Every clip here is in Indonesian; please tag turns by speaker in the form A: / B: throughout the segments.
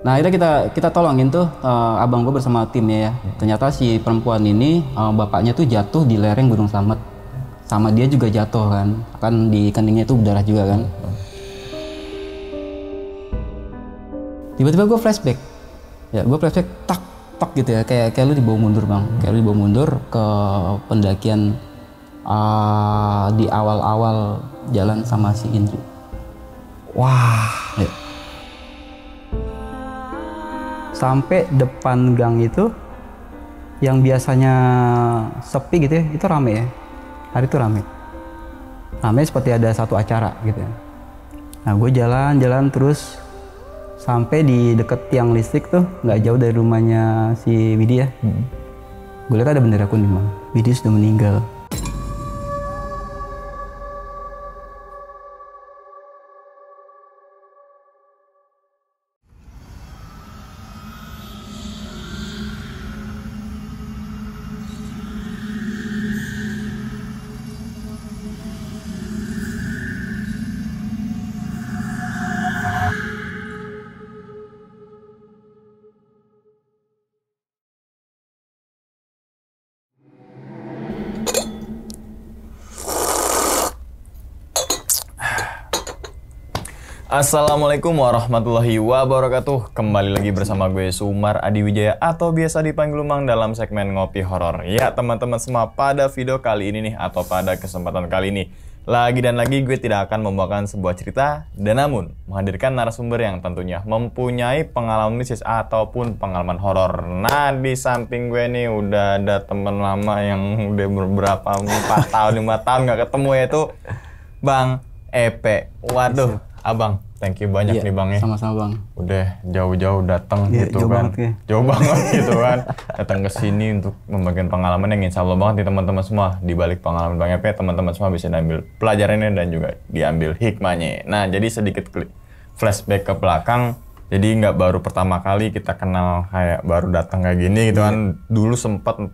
A: Nah akhirnya kita tolongin tuh abang gue bersama timnya ya. Ternyata si perempuan ini bapaknya tuh jatuh di lereng Gunung Slamet. Sama dia juga jatuh kan di keningnya itu berdarah juga kan. Tiba-tiba gue flashback. Ya gue flashback tak gitu ya. Kayak lu dibawa mundur bang. Kayak lu dibawa mundur ke pendakian di awal-awal jalan sama si Indri.
B: Wah.
A: Ya. Sampai depan gang itu yang biasanya sepi gitu ya, itu rame ya. Hari itu rame seperti ada satu acara gitu ya. Nah gue jalan terus sampai di deket tiang listrik tuh, nggak jauh dari rumahnya si Widi ya. Gue lihat ada bendera kuning bang. Widi sudah meninggal.
B: Assalamualaikum warahmatullahi wabarakatuh. Kembali lagi bersama gue Sumar Adi Wijaya atau biasa dipanggil Umang dalam segmen Ngopi Horor. Ya teman-teman semua, pada video kali ini nih atau pada kesempatan kali ini lagi gue tidak akan membawakan sebuah cerita dan namun menghadirkan narasumber yang tentunya mempunyai pengalaman mistis ataupun pengalaman horor. Nah di samping gue nih udah ada teman lama yang udah beberapa 4 tahun 5 tahun nggak ketemu, yaitu Bang Epe. Waduh. Abang, thank you banyak nih Bang ya.
A: Sama-sama Bang.
B: Udah jauh-jauh datang gitu
A: jauh
B: kan.
A: banget,
B: jauh banget gitu kan. Datang ke sini untuk membagikan pengalaman yang insya Allah banget nih teman-teman semua. Di balik pengalaman Bang Epe, teman-teman semua bisa diambil pelajarannya dan juga diambil hikmahnya. Nah, jadi sedikit flashback ke belakang. Jadi nggak baru pertama kali kita kenal kayak baru datang kayak gini gitu kan. Dulu sempat 4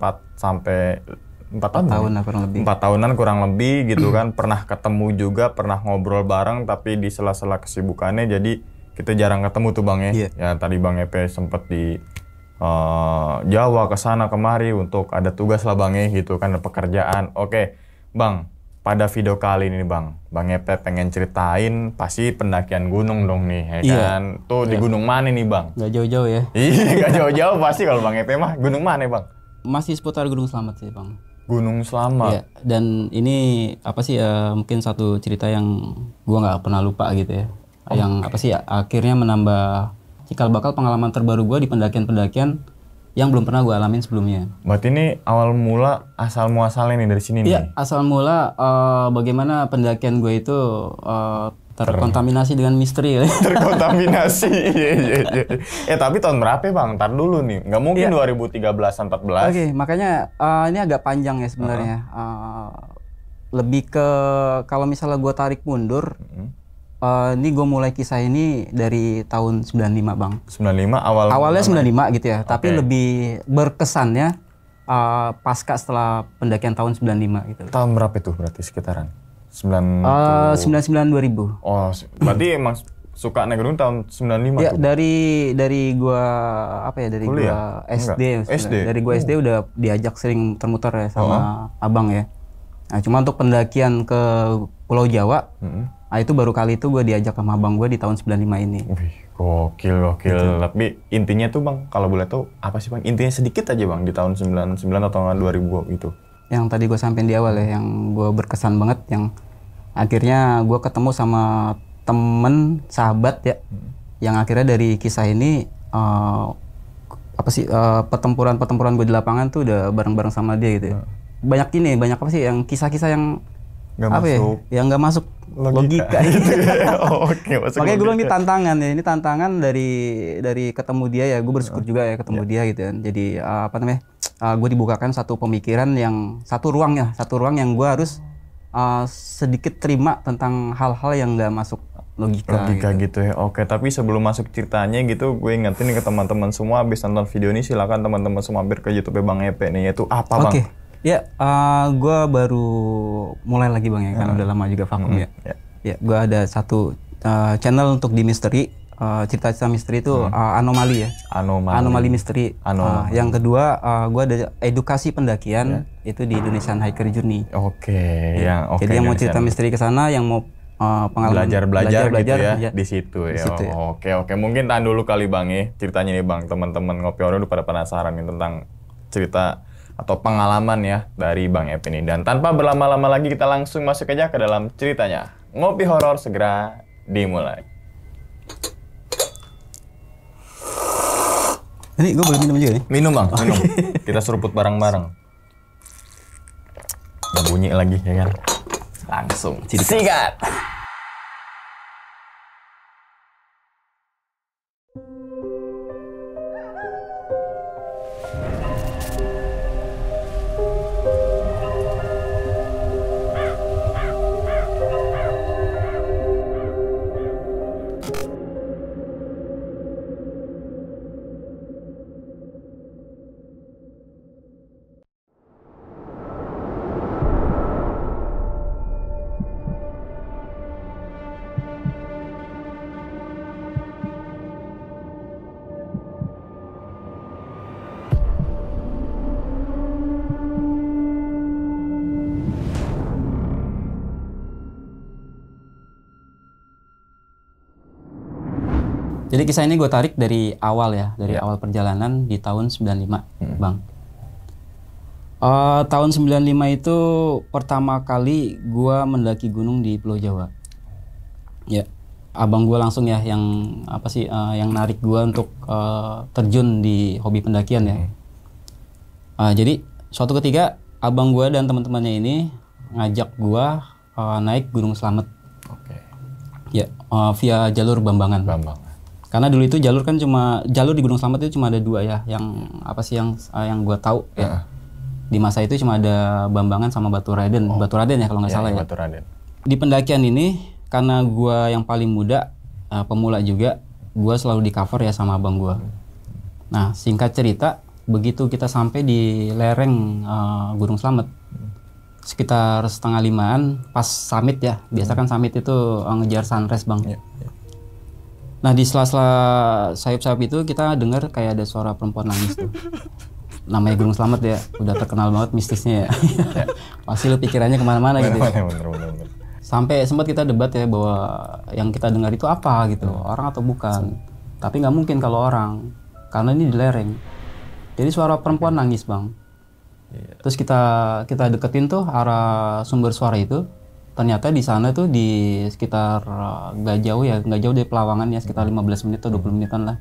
B: tahunan kurang lebih gitu kan. Pernah ketemu juga, pernah ngobrol bareng, tapi di sela-sela kesibukannya jadi kita jarang ketemu tuh Bang ya. Ya tadi Bang Epe sempet di Jawa kesana kemari untuk ada tugas lah Bang ya gitu kan, ada pekerjaan. Oke Bang, pada video kali ini Bang Epe pengen ceritain pasti pendakian gunung dong nih ya kan. Tuh di gunung mana nih Bang?
A: Gak jauh-jauh ya.
B: Iya gak jauh-jauh pasti kalau Bang Epe mah. Gunung mana Bang?
A: Masih seputar Gunung Slamet sih Bang.
B: Gunung Slamet.
A: Ya, dan ini apa sih mungkin satu cerita yang gua nggak pernah lupa gitu ya. Yang apa sih akhirnya menambah cikal bakal pengalaman terbaru gua di pendakian-pendakian yang belum pernah gua alamin sebelumnya.
B: Berarti ini awal mula asal muasalnya nih dari sini nih.
A: Iya, asal mula bagaimana pendakian gue itu terkontaminasi dengan misteri.
B: Terkontaminasi. Iya. Tapi tahun berapa Bang? Ntar dulu nih. Nggak mungkin 2013-an 14.
A: Oke, makanya ini agak panjang ya sebenarnya. Lebih ke kalau misalnya gue tarik mundur, ini gue mulai kisah ini dari tahun 95 Bang.
B: 95
A: awalnya 95 gitu ya. Tapi lebih berkesannya pasca setelah pendakian tahun 95 gitu.
B: Tahun berapa itu berarti sekitaran?
A: 99 2000.
B: Oh, berarti emang suka naik gunung tahun 95
A: ya,
B: tuh?
A: dari gua apa ya, dari
B: kuliah?
A: Gua SD. Dari gua SD udah diajak sering muter ya sama abang ya. Nah, cuma untuk pendakian ke Pulau Jawa, nah itu baru kali itu gua diajak sama abang gua di tahun 95 ini.
B: Wih, gokil. Gitu. Tapi intinya tuh Bang, kalau boleh tahu apa sih Bang? Intinya sedikit aja Bang di tahun 99 atau 2000 gitu.
A: Yang tadi gue sampein di awal ya, yang gue berkesan banget, yang akhirnya gue ketemu sama temen sahabat ya, yang akhirnya dari kisah ini pertempuran gue di lapangan tuh udah bareng-bareng sama dia gitu ya. Banyak apa sih yang kisah-kisah yang
B: nggak masuk
A: yang nggak masuk logika gitu ya. Makanya gue bilang ini tantangan ya, ini tantangan dari ketemu dia ya. Gue bersyukur juga ya ketemu dia gitu kan. Jadi gue dibukakan satu pemikiran yang satu ruang yang gue harus sedikit terima tentang hal-hal yang nggak masuk logika
B: gitu ya. Oke, tapi sebelum masuk ceritanya gitu, gue ingetin nih ke teman-teman semua, habis nonton video ini silakan teman-teman semua mampir ke YouTube Bang Epe nih, yaitu apa Bang?
A: Oke. Ya, gue baru mulai lagi Bang ya, kan udah lama juga vakum ya. Ya, gue ada satu channel untuk di misteri, cerita-cerita misteri itu anomali ya. Anomali misteri. Yang kedua, gue ada edukasi pendakian itu di Indonesian Hiker Journey. Jadi yang mau cerita misteri ke sana, yang mau pengalaman
B: belajar gitu ya di situ ya. Oke. Mungkin tahan dulu kali Bang ya ceritanya nih Bang. Teman-teman Ngopi Horor udah pada penasaran nih tentang cerita atau pengalaman ya dari Bang Epe ini. Dan tanpa berlama-lama lagi kita langsung masuk aja ke dalam ceritanya. Ngopi Horor segera dimulai.
A: Ini gue boleh minum juga nih?
B: Minum Bang, minum. Kita seruput bareng-bareng. Udah bunyi lagi ya kan. Langsung sikat.
A: Jadi kisah ini gue tarik dari awal ya, dari awal perjalanan di tahun 95, Bang. Tahun 95 itu pertama kali gue mendaki gunung di Pulau Jawa. Ya, abang gue langsung ya yang yang narik gue untuk terjun di hobi pendakian ya. Jadi suatu ketika abang gue dan teman-temannya ini ngajak gue naik Gunung Slamet. Ya, via jalur Bambangan. Karena dulu itu jalur di Gunung Slamet itu cuma ada dua ya, yang gue tahu ya. Di masa itu cuma ada Bambangan sama Batu Raden ya kalau nggak salah ya.
B: Batu Raden.
A: Di pendakian ini karena gue yang paling muda, pemula juga, gue selalu di cover ya sama abang gue. Nah singkat cerita, begitu kita sampai di lereng Gunung Slamet, sekitar 4:30 pas summit ya, biasa kan summit itu ngejar sunrise Bang. Nah di sela-sela sayup-sayup itu kita dengar kayak ada suara perempuan nangis tuh. Namanya Gunung Slamet ya, udah terkenal banget mistisnya ya. Pasti lu pikirannya kemana-mana gitu.
B: Bener.
A: Sampai sempat kita debat ya bahwa yang kita dengar itu apa gitu, orang atau bukan. Tapi nggak mungkin kalau orang, karena ini di lereng. Jadi suara perempuan nangis Bang. Terus kita deketin tuh arah sumber suara itu. Ternyata di sana tuh di sekitar nggak jauh dari Pelawangan ya, sekitar 15 menit atau 20 menitan lah,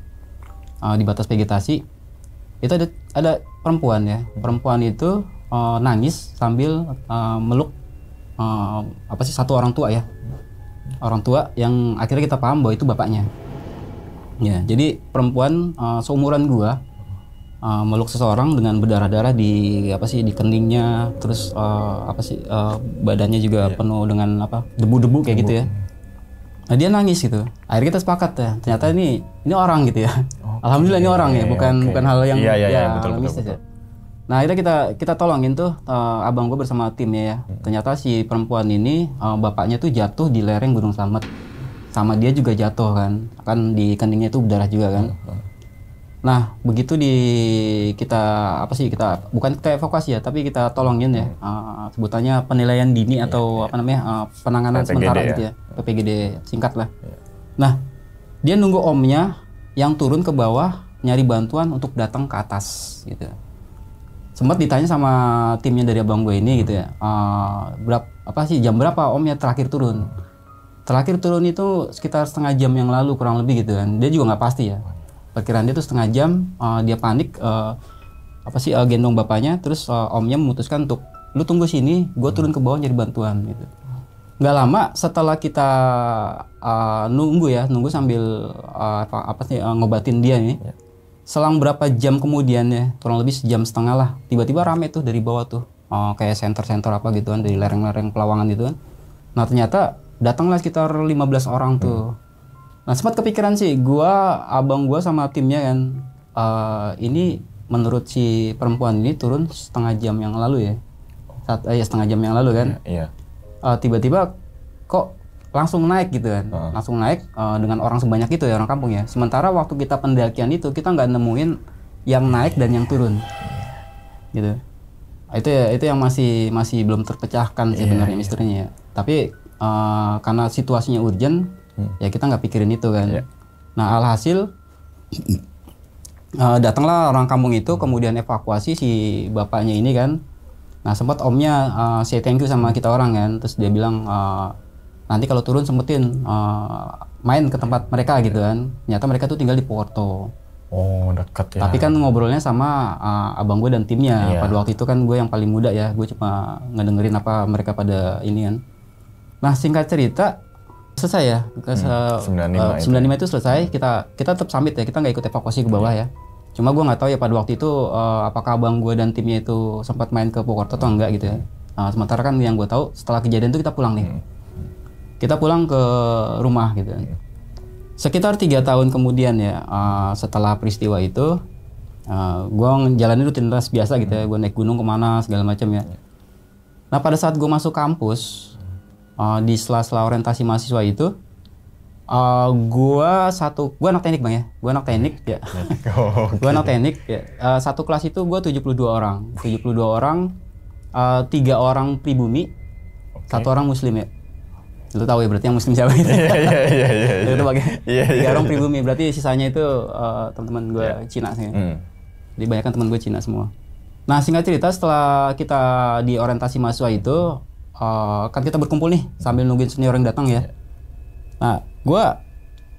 A: di batas vegetasi itu ada perempuan ya. Perempuan itu nangis sambil meluk satu orang tua ya, orang tua yang akhirnya kita paham bahwa itu bapaknya ya. Jadi perempuan seumuran gua meluk seseorang dengan berdarah-darah di keningnya, terus badannya juga penuh dengan debu-debu kayak gitu ya. Nah dia nangis gitu. Akhirnya kita sepakat ya, ternyata ini orang gitu ya. Alhamdulillah ini orang ya, bukan hal yang
B: betul.
A: ya. Nah akhirnya kita tolongin tuh abang gue bersama timnya ya. Ternyata si perempuan ini bapaknya tuh jatuh di lereng Gunung Slamet, sama dia juga jatuh kan di keningnya itu berdarah juga kan. Nah begitu kita bukan kita evakuasi ya, tapi kita tolongin ya, sebutannya penilaian dini atau penanganan sementara gitu ya, PPGD singkat lah. Nah dia nunggu omnya yang turun ke bawah nyari bantuan untuk datang ke atas gitu. Sempat ditanya sama timnya dari abang gue ini gitu ya, jam berapa omnya terakhir turun? Terakhir turun itu sekitar setengah jam yang lalu kurang lebih gitu kan. Dia juga nggak pasti ya. Perkiraan dia tuh setengah jam, dia panik, gendong bapaknya, terus omnya memutuskan untuk lu tunggu sini, gue turun ke bawah nyari bantuan gitu. Nggak lama setelah kita nunggu sambil ngobatin dia nih. Selang berapa jam kemudian ya, kurang lebih sejam setengah lah, tiba-tiba rame tuh dari bawah tuh, kayak center-center apa gitu kan, dari lereng-lereng Pelawangan gitu kan. Nah ternyata datanglah sekitar 15 orang tuh. Nah sempat kepikiran sih, abang gua sama timnya kan, ini menurut si perempuan ini turun setengah jam yang lalu ya, setengah jam yang lalu kan.
B: Iya.
A: Tiba-tiba kok langsung naik gitu kan, langsung naik dengan orang sebanyak itu ya, orang kampung ya. Sementara waktu kita pendakian itu kita nggak nemuin yang naik dan yang turun, gitu. Itu yang masih belum terpecahkan sebenarnya misterinya ya. Tapi karena situasinya urgent, ya kita nggak pikirin itu kan. Nah alhasil datanglah orang kampung itu, kemudian evakuasi si bapaknya ini kan. Nah sempat omnya say thank you sama kita orang kan, terus dia bilang nanti kalau turun sempetin main ke tempat mereka gitu kan. Ternyata mereka tuh tinggal di Purwokerto.
B: Oh dekat ya.
A: Tapi kan ngobrolnya sama abang gue dan timnya. Pada waktu itu kan gue yang paling muda ya, gue cuma ngedengerin apa mereka pada ini kan. Nah singkat cerita selesai ya, 95 itu selesai, kita tetap summit ya, kita nggak ikut evakuasi ke bawah ya. Cuma gue nggak tahu ya pada waktu itu apakah abang gue dan timnya itu sempat main ke Purwokerto atau enggak gitu ya. Sementara kan yang gue tahu setelah kejadian itu kita pulang nih. Kita pulang ke rumah gitu. Sekitar 3 tahun kemudian ya, setelah peristiwa itu, gue ngejalanin rutinitas biasa gitu ya, gue naik gunung kemana segala macam ya. Nah pada saat gue masuk kampus, di sela-sela orientasi mahasiswa itu, gue anak teknik bang ya, gue anak teknik ya. Gue anak teknik ya. Satu kelas itu gue 72 orang, 3 orang pribumi, 1 orang muslim ya. Lu tahu ya berarti yang muslim siapa itu? Iya. Itu pakai 3 orang pribumi, berarti sisanya itu teman-teman gue Cina sih. Jadi banyak kan teman gue Cina semua. Nah singkat cerita setelah kita di orientasi mahasiswa itu, kan kita berkumpul nih sambil nungguin senior yang datang ya. Nah gue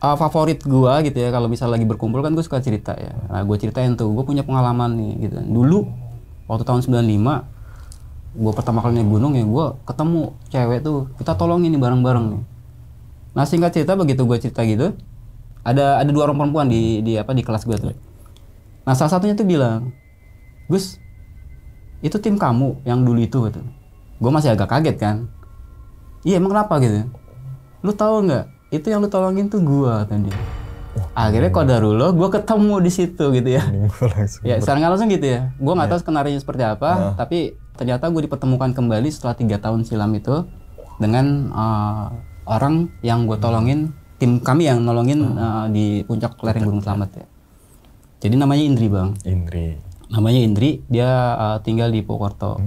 A: favorit gue gitu ya, kalau misal lagi berkumpul kan gue suka cerita ya. Nah gue ceritain tuh, gue punya pengalaman nih gitu. Dulu waktu tahun 95 gue pertama kali naik gunung ya, gue ketemu cewek tuh, kita tolongin nih bareng-bareng nih. Nah singkat cerita begitu gue cerita gitu, ada 2 orang perempuan di kelas gue tuh. Nah salah satunya tuh bilang, Gus, itu tim kamu yang dulu itu gitu. Gue masih agak kaget kan. Iya emang kenapa gitu? Lu tahu nggak? Itu yang lu tolongin tuh gue tadi. Akhirnya qadarullah gue ketemu di situ gitu ya. Ya secara nggak langsung gitu ya. Gue nggak tahu skenarionya seperti apa, tapi ternyata gue dipertemukan kembali setelah 3 tahun silam itu dengan orang yang gue tolongin, tim kami yang nolongin di puncak lereng Gunung Slamet ya. Jadi namanya Indri bang. Namanya Indri, dia tinggal di Purwokerto.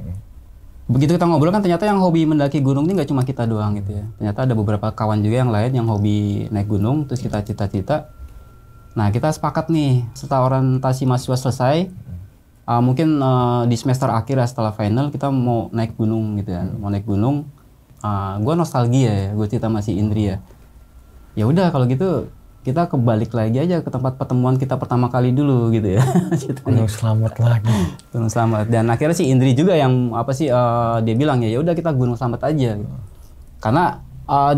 A: Begitu kita ngobrol kan ternyata yang hobi mendaki gunung ini nggak cuma kita doang gitu ya. Ternyata ada beberapa kawan juga yang lain yang hobi naik gunung, terus kita cita-cita. Nah kita sepakat nih setelah orientasi mahasiswa selesai, mungkin di semester akhir ya, setelah final kita mau naik gunung gitu ya. Mau naik gunung, gue nostalgia ya, gue cerita masih Indri ya. Ya udah kalau gitu kita kebalik lagi aja ke tempat pertemuan kita pertama kali dulu gitu ya.
B: Gunung Slamet lagi.
A: Gunung Slamet. Dan akhirnya si Indri juga yang dia bilang ya udah kita Gunung Slamet aja. Gitu. Karena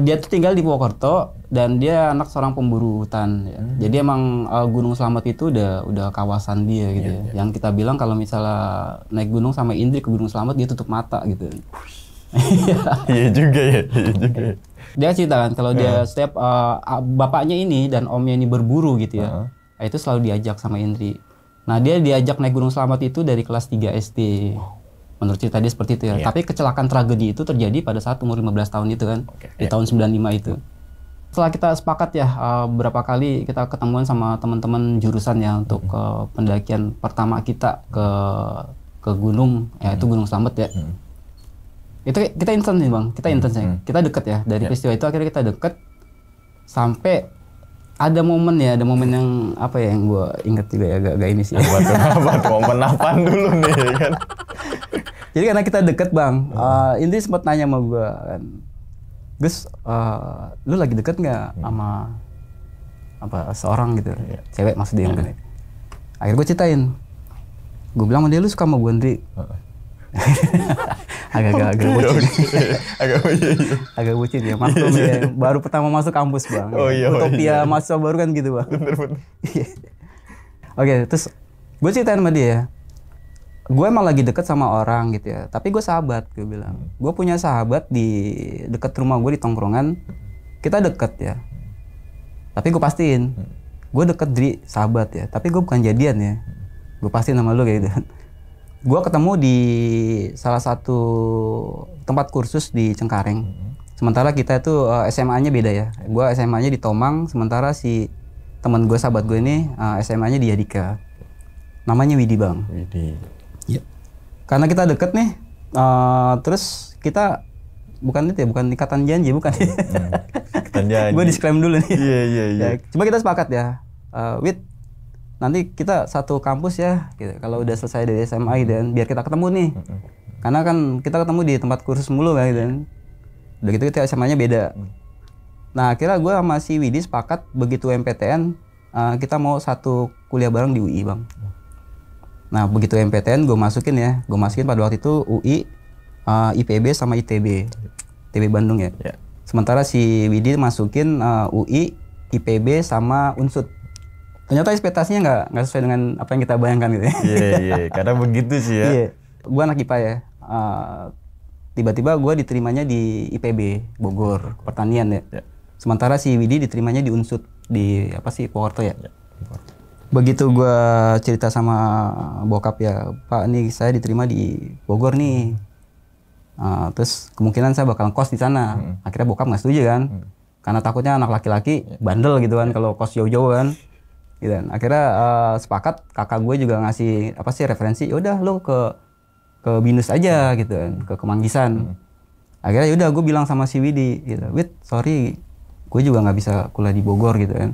A: dia tuh tinggal di Purwokerto dan dia anak seorang pemburu hutan. Ya. Jadi emang Gunung Slamet itu udah kawasan dia gitu ya. Yang kita bilang kalau misalnya naik gunung sama Indri ke Gunung Slamet dia tutup mata gitu.
B: Iya juga ya.
A: Dia cerita kan kalau dia setiap bapaknya ini dan omnya ini berburu gitu ya, itu selalu diajak sama Indri. Nah dia diajak naik Gunung Slamet itu dari kelas 3 SD. Menurut cerita dia seperti itu ya. Tapi kecelakaan tragedi itu terjadi pada saat umur 15 tahun itu kan, di tahun 95 itu. Setelah kita sepakat ya, berapa kali kita ketemuan sama teman-teman jurusan ya untuk pendakian pertama kita ke gunung, ya itu Gunung Slamet ya. Itu kita intens nih bang, kita intens ya, kita deket ya dari peristiwa itu akhirnya kita deket sampai ada momen yang apa ya yang gue inget juga ya agak ini sih.
B: Apa momen apa dulu nih kan?
A: Jadi karena kita deket bang, Indri sempat nanya sama gue kan, Gus, lu lagi deket nggak sama seorang gitu, cewek maksudnya yang gini. Akhirnya gue ceritain, gue bilang sama dia, lu suka sama gue Indri? agak bucin. Agak bucin ya. Maklum ya, baru pertama masuk kampus bang. Utopia mahasiswa baru kan gitu bang.
B: Bener.
A: Oke, terus gue ceritain sama dia, gue emang lagi deket sama orang gitu ya, tapi gue sahabat, gue bilang. Gue punya sahabat di deket rumah gue di tongkrongan, kita deket ya. Tapi gue pastiin, gue deket dari sahabat ya, tapi gue bukan jadian ya. Gue pastiin sama lu kayak gitu. Gue ketemu di salah satu tempat kursus di Cengkareng. Sementara kita itu SMA-nya beda ya. Gue SMA-nya di Tomang, sementara si teman gue, sahabat gue ini SMA-nya di Yadika. Namanya Widi, Bang.
B: Widi.
A: Ya. Karena kita deket nih, terus kita bukan itu ya, bukan ikatan janji, bukan.
B: Ikatan janji.
A: Gue disclaim dulu nih.
B: Iya.
A: Ya, coba kita sepakat ya, Wid, nanti kita satu kampus ya, gitu. Kalau udah selesai dari SMA gitu kan, biar kita ketemu nih. Karena kan kita ketemu di tempat kursus mulu kan, gitu kan. Udah gitu kita SMA-nya beda. Nah akhirnya gue sama si Widi sepakat begitu MPTN, kita mau satu kuliah bareng di UI, Bang. Nah begitu MPTN gue masukin pada waktu itu UI, IPB sama ITB Bandung ya. Sementara si Widi masukin UI, IPB sama Unsud. Ternyata ekspektasinya nggak sesuai dengan apa yang kita bayangkan gitu ya.
B: Iya, karena begitu sih ya.
A: Iya, gue anak IPA ya. Tiba-tiba gue diterimanya di IPB Bogor, pertanian ya. Sementara si Widi diterimanya di Unsud, di Purwokerto ya. Begitu gue cerita sama bokap ya, Pak nih saya diterima di Bogor nih. Terus kemungkinan saya bakal kos di sana. Akhirnya bokap nggak setuju kan, karena takutnya anak laki-laki bandel gitu kan kalau kos jauh-jauh kan. Gitu. Akhirnya sepakat, kakak gue juga ngasih referensi, yaudah lo ke Binus aja gitu kan, ke Kemanggisan. Akhirnya yaudah gue bilang sama si Widi gitu, Wid sorry gue juga nggak bisa kuliah di Bogor gitu kan.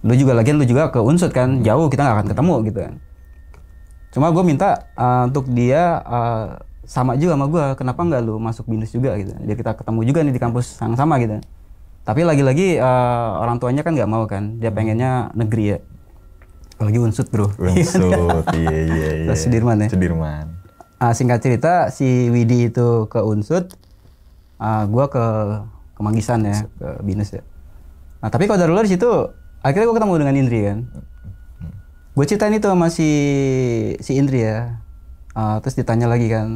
A: Lu juga ke Unsud kan, jauh kita nggak akan ketemu gitu kan. Cuma gue minta untuk dia sama juga sama gue, kenapa nggak lu masuk Binus juga gitu, biar kita ketemu juga nih di kampus yang sama gitu. Tapi lagi-lagi orang tuanya kan nggak mau kan, dia pengennya negeri ya. Apalagi Unsud bro.
B: Unsud, iya.
A: Terus Sudirman ya.
B: Sudirman.
A: Singkat cerita si Widi itu ke Unsud, gue ke Kemanggisan ya, ke Binus ya. Nah tapi kalau dari luar di situ, akhirnya gue ketemu dengan Indri kan. Gue ceritain itu sama si Indri ya. Terus ditanya lagi kan,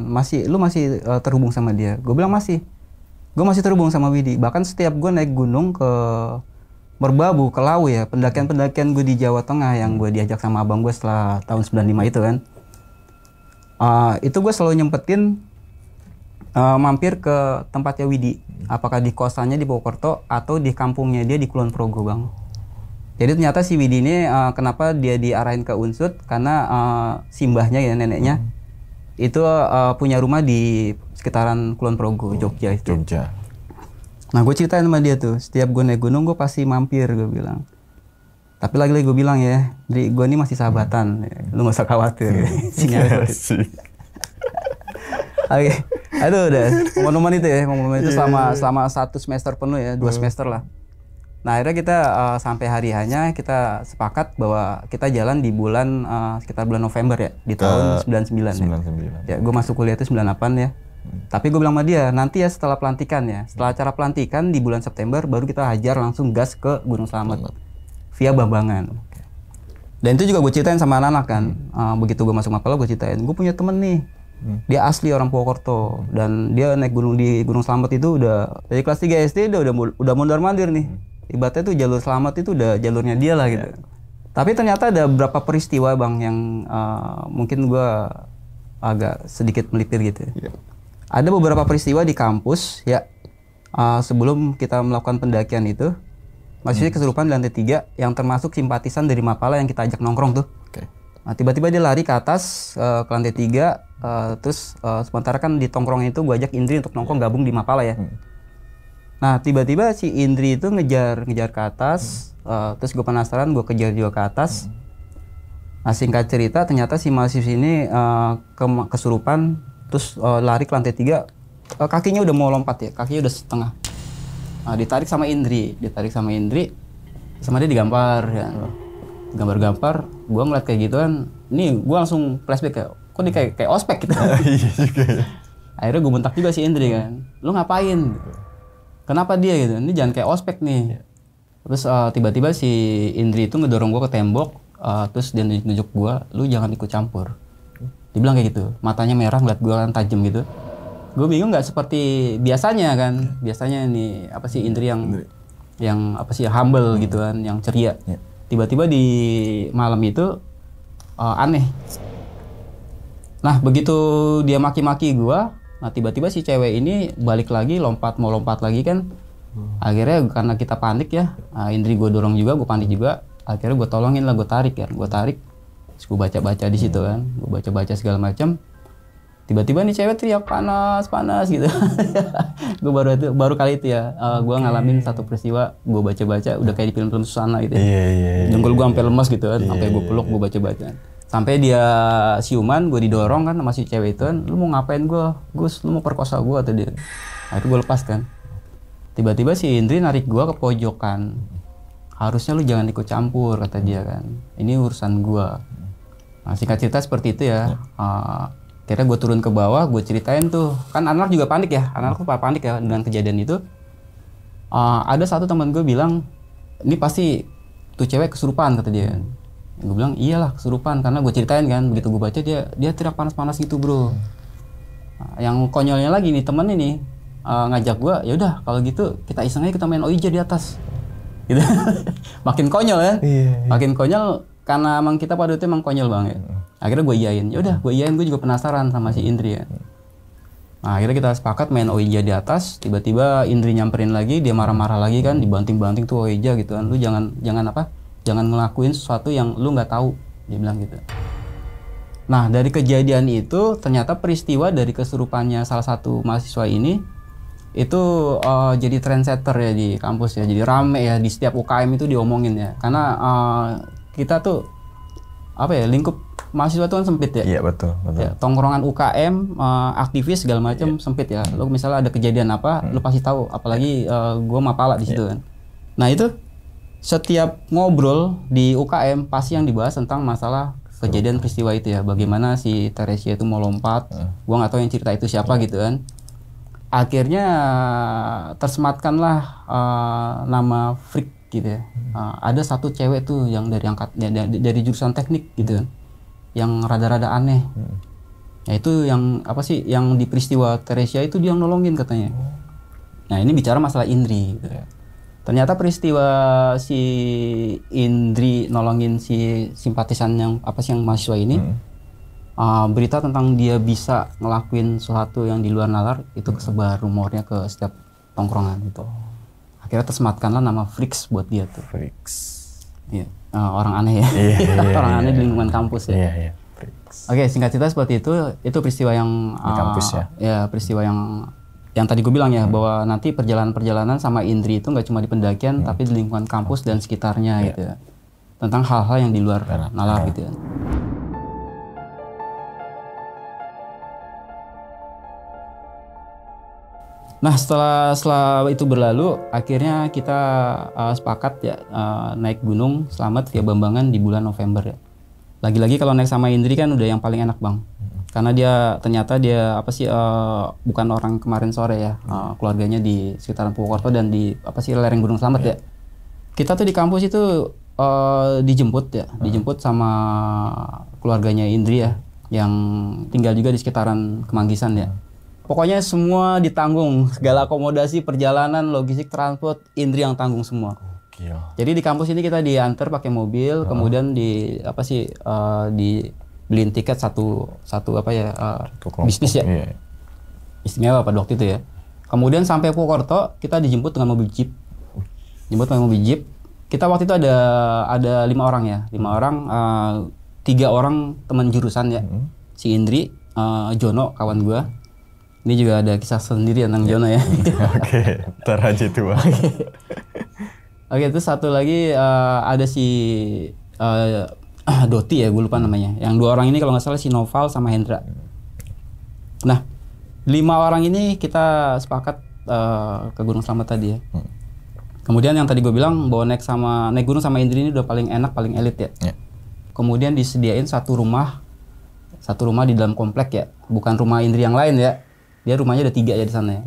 A: lu masih terhubung sama dia? Gue bilang masih. Gue masih terhubung sama Widi. Bahkan setiap gue naik gunung ke Merbabu, ke Lawu ya, pendakian-pendakian gue di Jawa Tengah yang gue diajak sama abang gue setelah tahun 95 itu kan. Itu gue selalu nyempetin mampir ke tempatnya Widi. Apakah di kosannya di Purwokerto atau di kampungnya dia di Kulon Progo, Bang. Jadi ternyata si Widi ini kenapa dia diarahin ke Unsud, karena simbahnya ya, neneknya itu punya rumah di sekitaran Kulon Progo, Jogja itu.
B: Jogja.
A: Nah gue ceritain sama dia tuh, setiap gue naik gunung gue pasti mampir, gue bilang. Tapi lagi-lagi gue bilang ya, gue ini masih sahabatan, lu gak usah khawatir. Sinyal. Oke, aduh udah momen-momen itu selama 1 semester penuh ya, 2 semester lah. Nah akhirnya kita sampai hari hanya kita sepakat bahwa kita jalan di bulan sekitar bulan November ya, di tahun 99 ya. Gue masuk kuliah itu 98 ya. Tapi gue bilang sama dia, nanti ya setelah pelantikan ya, setelah acara pelantikan di bulan September baru kita hajar langsung gas ke Gunung Slamet via Bambangan. Dan itu juga gue ceritain sama anak-anak kan. Begitu gue masuk Mapala gue ceritain, gue punya temen nih, dia asli orang Purwokerto dan dia naik gunung di Gunung Slamet itu udah dari kelas 3 SD udah mondar-mandir nih. Ibaratnya tuh jalur Slamet itu udah jalurnya dia lah gitu. Tapi ternyata ada beberapa peristiwa Bang yang mungkin gue agak sedikit melipir gitu. Ada beberapa peristiwa di kampus ya, sebelum kita melakukan pendakian itu, mahasiswa kesurupan di lantai 3 yang termasuk simpatisan dari Mapala yang kita ajak nongkrong tuh. Nah, tiba-tiba dia lari ke atas ke lantai 3, terus sementara kan di tongkrong itu gue ajak Indri untuk nongkrong gabung di Mapala ya. Nah tiba-tiba si Indri itu ngejar ke atas, terus gue penasaran, gue kejar juga ke atas. Nah singkat cerita ternyata si mahasiswa ini kesurupan, terus lari ke lantai 3, kakinya udah mau lompat ya, kakinya udah setengah. Nah, ditarik sama Indri, sama dia digampar ya. Gambar-gambar, gue ngeliat kayak gitu kan, nih gue langsung flashback ya, kok dia kayak ospek gitu. Akhirnya gue bentak juga si Indri kan, lu ngapain? Kenapa dia gitu? Ini jangan kayak ospek nih. Terus tiba-tiba si Indri itu ngedorong gue ke tembok, terus dia nunjuk gue, lu jangan ikut campur. Dia bilang kayak gitu, matanya merah ngeliat gue kan tajam gitu. Gue bingung nggak seperti biasanya kan. Biasanya nih apa sih Indri yang apa sih humble gitu kan, yang ceria. Tiba-tiba di malam itu aneh. Nah begitu dia maki-maki gue, nah tiba-tiba si cewek ini balik lagi mau lompat lagi kan. Akhirnya karena kita panik ya, Indri gue dorong juga, gue panik juga. Akhirnya gue tolongin lah, gue tarik. Terus gue baca-baca di situ kan, gue baca-baca segala macam. Tiba-tiba nih cewek teriak panas gitu. Gue baru kali itu ya, gue ngalamin satu peristiwa, gue baca-baca udah kayak di film-film Susana gitu. Dengkul gue sampai lemas gitu kan, sampai gue peluk, gue baca-baca. Sampai dia siuman, gue didorong kan sama si cewek itu kan, lu mau ngapain gue? Gus, lu mau perkosa gue atau dia? Nah itu gue lepas kan. Tiba-tiba si Indri narik gue ke pojokan. Harusnya lu jangan ikut campur, kata dia kan. Ini urusan gue. Nah singkat cerita seperti itu ya. Akhirnya gue turun ke bawah, gue ceritain tuh. Kan anak juga panik ya, anak panik ya dengan kejadian itu. Ada satu teman gue bilang, ini pasti tuh cewek kesurupan, kata dia. Gue bilang iyalah kesurupan, karena gue ceritain kan, begitu gue baca dia teriak panas-panas gitu bro. Yang konyolnya lagi nih temen ini ngajak gue, ya udah kalau gitu kita iseng aja kita main OIJ di atas. Gitu. Makin konyol kan? Makin konyol karena emang kita pada itu emang konyol banget. Akhirnya gue iyain, ya udah gue iyain, gue juga penasaran sama si Indri ya. Nah, akhirnya kita sepakat main OIJ di atas. Tiba-tiba Indri nyamperin lagi, dia marah-marah lagi kan, dibanting-banting tuh OIJ gitu kan. Lu jangan ngelakuin sesuatu yang lu nggak tahu, dia bilang gitu. Nah dari kejadian itu ternyata peristiwa dari kesurupannya salah satu mahasiswa ini itu jadi trendsetter ya di kampus ya, jadi rame ya di setiap UKM itu diomongin ya, karena kita tuh apa ya, lingkup mahasiswa itu kan sempit ya.
B: Iya betul.
A: Ya, tongkrongan UKM, aktivis segala macam sempit ya. Lo misalnya ada kejadian apa, lo pasti tahu. Apalagi gue mapala di situ kan. Nah itu setiap ngobrol di UKM pasti yang dibahas tentang masalah kejadian peristiwa itu ya. Bagaimana si Teresia itu mau lompat. Gue nggak tahu yang cerita itu siapa gitu kan. Akhirnya tersematkanlah nama Freak gitu ya. Ada satu cewek tuh yang dari jurusan teknik gitu kan, yang rada-rada aneh. Ya itu yang apa sih, yang di peristiwa Teresia itu dia nolongin katanya. Nah ini bicara masalah Indri gitu. Ternyata peristiwa si Indri nolongin si simpatisan yang apa sih yang mahasiswa ini, berita tentang dia bisa ngelakuin sesuatu yang di luar nalar itu kesebar rumornya ke setiap tongkrongan gitu. Akhirnya tersematkanlah nama Freaks buat dia tuh.
B: Freaks.
A: Iya, orang aneh ya. Orang aneh di lingkungan kampus ya.
B: Iya.
A: Oke, singkat cerita seperti itu peristiwa yang
B: di kampus ya.
A: Ya, peristiwa yang tadi gue bilang ya, bahwa nanti perjalanan sama Indri itu nggak cuma di pendakian tapi di lingkungan kampus dan sekitarnya gitu ya. Tentang hal-hal yang di luar nalar gitu ya. Nah setelah itu berlalu, akhirnya kita sepakat ya naik gunung selamat via Bambangan di bulan November ya. Lagi-lagi kalau naik sama Indri kan udah yang paling enak bang, karena dia ternyata apa sih bukan orang kemarin sore ya, keluarganya di sekitaran Purwokerto dan di apa sih lereng Gunung Slamet ya. Kita tuh di kampus itu dijemput sama keluarganya Indri ya, yang tinggal juga di sekitaran Kemanggisan ya. Pokoknya semua ditanggung, segala akomodasi, perjalanan, logistik, transport, Indri yang tanggung semua. Jadi di kampus ini kita diantar pakai mobil, kemudian dibeliin tiket satu apa ya, bisnis ya. Istimewa pada waktu itu ya. Kemudian sampai Purwokerto kita dijemput dengan mobil jeep. Kita waktu itu ada 5 orang ya, 5 orang, 3 orang teman jurusan ya, si Indri, Jono kawan gua. Ini juga ada kisah sendiri tentang Jono ya.
B: Oke, ntar aja tuh.
A: Oke, terus satu lagi ada si Doti ya, gue lupa namanya. Yang 2 orang ini kalau nggak salah si Noval sama Hendra. Nah, 5 orang ini kita sepakat ke Gunung Slamet tadi ya. Kemudian yang tadi gue bilang bahwa naik gunung sama Indri ini udah paling enak, paling elit ya. Kemudian disediain satu rumah di dalam komplek ya, bukan rumah Indri yang lain ya. Dia rumahnya ada 3 ya di sana ya.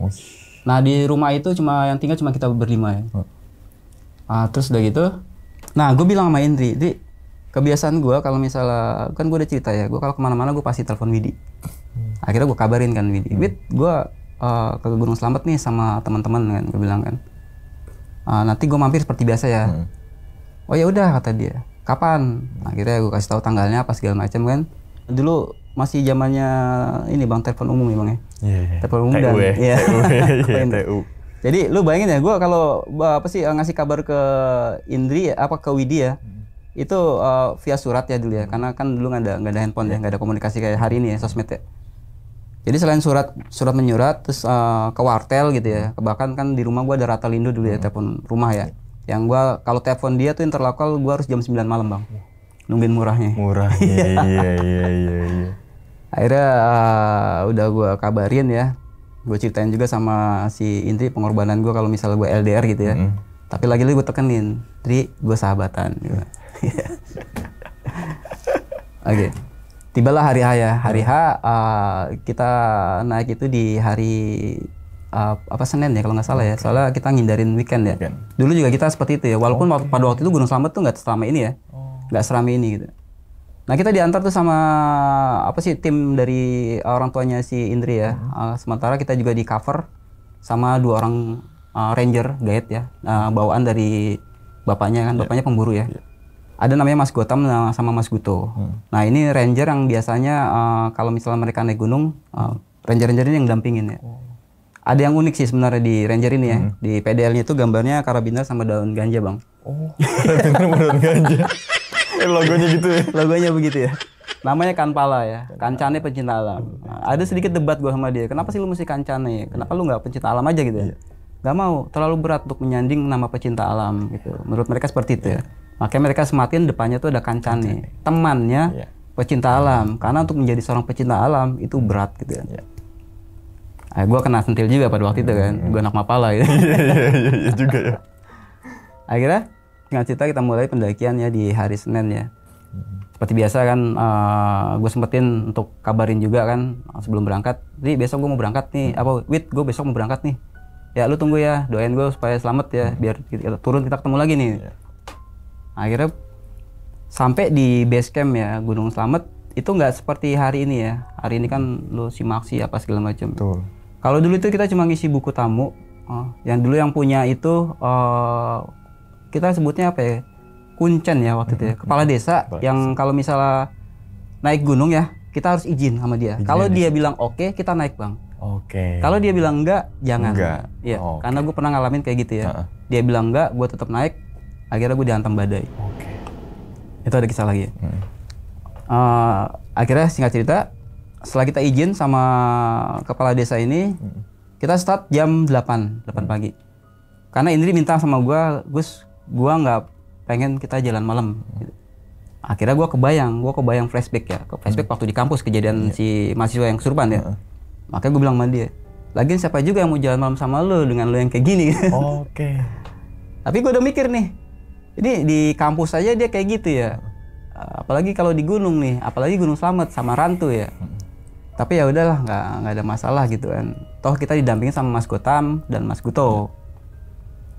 A: Nah di rumah itu yang tinggal cuma kita berlima ya. Terus udah gitu, nah gue bilang sama Indri, kebiasaan gue kalau misalnya kan gue udah cerita ya, gue kalau kemana-mana gue pasti telepon Widi. Akhirnya gue kabarin kan Widi, Wid gue ke Gunung Slamet nih sama teman-teman kan, gue bilang kan, nanti gue mampir seperti biasa ya. Oh ya udah kata dia, kapan? Akhirnya gue kasih tahu tanggalnya apa segala macam kan. Dulu masih zamannya ini bang, telepon umum ya bang ya. Telepon umum dan ya. TU. Jadi lu bayangin ya, gue kalau apa sih ngasih kabar ke Indri apa ke Widi ya, itu via surat ya dulu ya, karena kan dulu nggak ada handphone ya, nggak ada komunikasi kayak hari ini ya, sosmed ya. Jadi selain surat menyurat, terus ke wartel gitu ya, bahkan kan di rumah gue ada Ratalindo dulu ya, telepon rumah ya. Yang gue kalau telepon dia tuh interlokal gue harus jam 9 malam bang, nungguin murahnya. Iya. Akhirnya udah gue kabarin ya, gue ceritain juga sama si Indri pengorbanan gue kalau misalnya gue LDR gitu ya. Tapi lagi-lagi gue tekenin, Dri, gue sahabatan. Gitu. Oke, tibalah hari H ya. Hari H kita naik itu di hari apa Senin ya kalau nggak salah ya. Soalnya kita ngindarin weekend ya. Dulu juga kita seperti itu ya. Walaupun pada waktu itu Gunung Slamet tuh nggak selama ini ya, nggak seramai ini gitu. Nah kita diantar tuh sama apa sih tim dari orang tuanya si Indri ya. Sementara kita juga di cover sama 2 orang ranger guide ya, bawaan dari bapaknya kan, bapaknya pemburu ya. Ada namanya Mas Gotam sama Mas Guto. Nah ini ranger yang biasanya kalau misalnya mereka naik gunung, ranger-ranger ini yang dampingin ya. Ada yang unik sih sebenarnya di ranger ini ya. Di PDL-nya itu gambarnya karabiner sama daun ganja bang.
B: Karabiner sama daun ganja. Logonya gitu ya?
A: Logonya begitu ya. Namanya Kanpala ya, Kancane Pencinta Alam. Ada sedikit debat gue sama dia, kenapa sih lu mesti Kancane? Kenapa lu nggak pencinta alam aja gitu ya? Gak mau, terlalu berat untuk menyanding nama pecinta alam gitu. Menurut mereka seperti itu ya. Makanya mereka sematin depannya tuh ada Kancane, temannya pecinta alam. Karena untuk menjadi seorang pecinta alam itu berat gitu kan. Gue kena sentil juga pada waktu itu kan, gue anak Mapala gitu.
B: Iya juga ya.
A: Akhirnya singkat cerita kita mulai pendakian ya di hari Senin ya. Seperti biasa kan, gue sempetin untuk kabarin juga kan sebelum berangkat. Jadi besok gue mau berangkat nih, Wid gue besok mau berangkat nih. Ya lu tunggu ya, doain gue supaya selamat ya, biar kita turun kita ketemu lagi nih. Akhirnya sampai di base camp ya Gunung Slamet itu nggak seperti hari ini ya. Hari ini kan lu simaksi apa segala macam. Kalau dulu itu kita cuma ngisi buku tamu. Yang dulu yang punya itu kita sebutnya apa ya? Kuncen ya waktu itu ya. Kepala desa yang kalau misalnya naik gunung ya, kita harus izin sama dia. Kalau dia bilang oke, kita naik bang. Kalau dia bilang enggak, jangan. Iya, karena gue pernah ngalamin kayak gitu ya. Dia bilang enggak, gue tetap naik. Akhirnya gue dihantam badai. Itu ada kisah lagi. Akhirnya singkat cerita, setelah kita izin sama kepala desa ini, kita start jam 8 pagi. Karena Indri minta sama Gus, gue nggak pengen kita jalan malam. Gitu. Akhirnya gue kebayang flashback ya, flashback waktu di kampus kejadian si mahasiswa yang kesurupan ya. Makanya gue bilang sama dia, lagian siapa juga yang mau jalan malam sama lo dengan lo yang kayak gini. Tapi gue udah mikir nih, ini di kampus aja dia kayak gitu ya. Apalagi kalau di gunung nih, apalagi Gunung Slamet sama Rantu ya. Tapi ya udahlah, nggak ada masalah gitu kan. Toh kita didampingin sama Mas Gotam dan Mas Guto.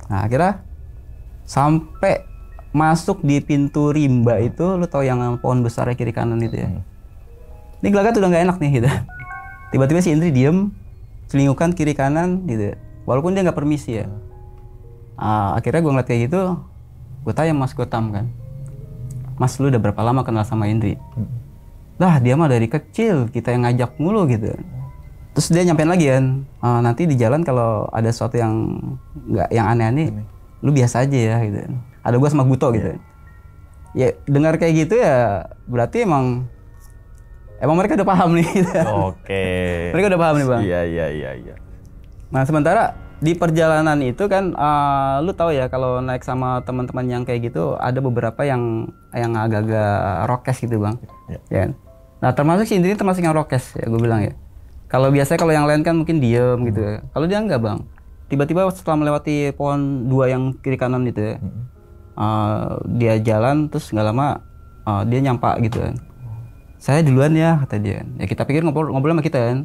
A: Nah akhirnya sampai masuk di pintu rimba itu, lo tau yang pohon besar kiri kanan itu ya. Ini gelagat udah nggak enak nih gitu. Tiba-tiba si Indri diem, selingukan kiri kanan gitu. Walaupun dia nggak permisi ya. Akhirnya gue ngeliat kayak gitu, gue tanya Mas Gotam kan, Mas lu udah berapa lama kenal sama Indri? Lah dia mah dari kecil, kita yang ngajak mulu gitu. Terus dia nyampein lagi kan, nanti di jalan kalau ada sesuatu yang nggak yang aneh-aneh, lu biasa aja ya gitu. Ada gue sama Guto gitu. Ya dengar kayak gitu ya berarti emang mereka udah paham nih. Gitu. Mereka udah paham nih bang.
B: Iya.
A: Nah sementara di perjalanan itu kan, lu tahu ya kalau naik sama teman-teman yang kayak gitu ada beberapa yang agak-agak rokes gitu bang. Ya. Nah termasuk si Indri termasuk yang rokes ya gue bilang ya. Kalau biasanya kalau yang lain kan mungkin diem gitu ya. Kalau dia enggak bang. Tiba-tiba setelah melewati pohon 2 yang kiri kanan itu ya, dia jalan terus nggak lama dia nyampak gitu kan. Saya duluan ya kata dia. Ya kita pikir ngobrol sama kita kan.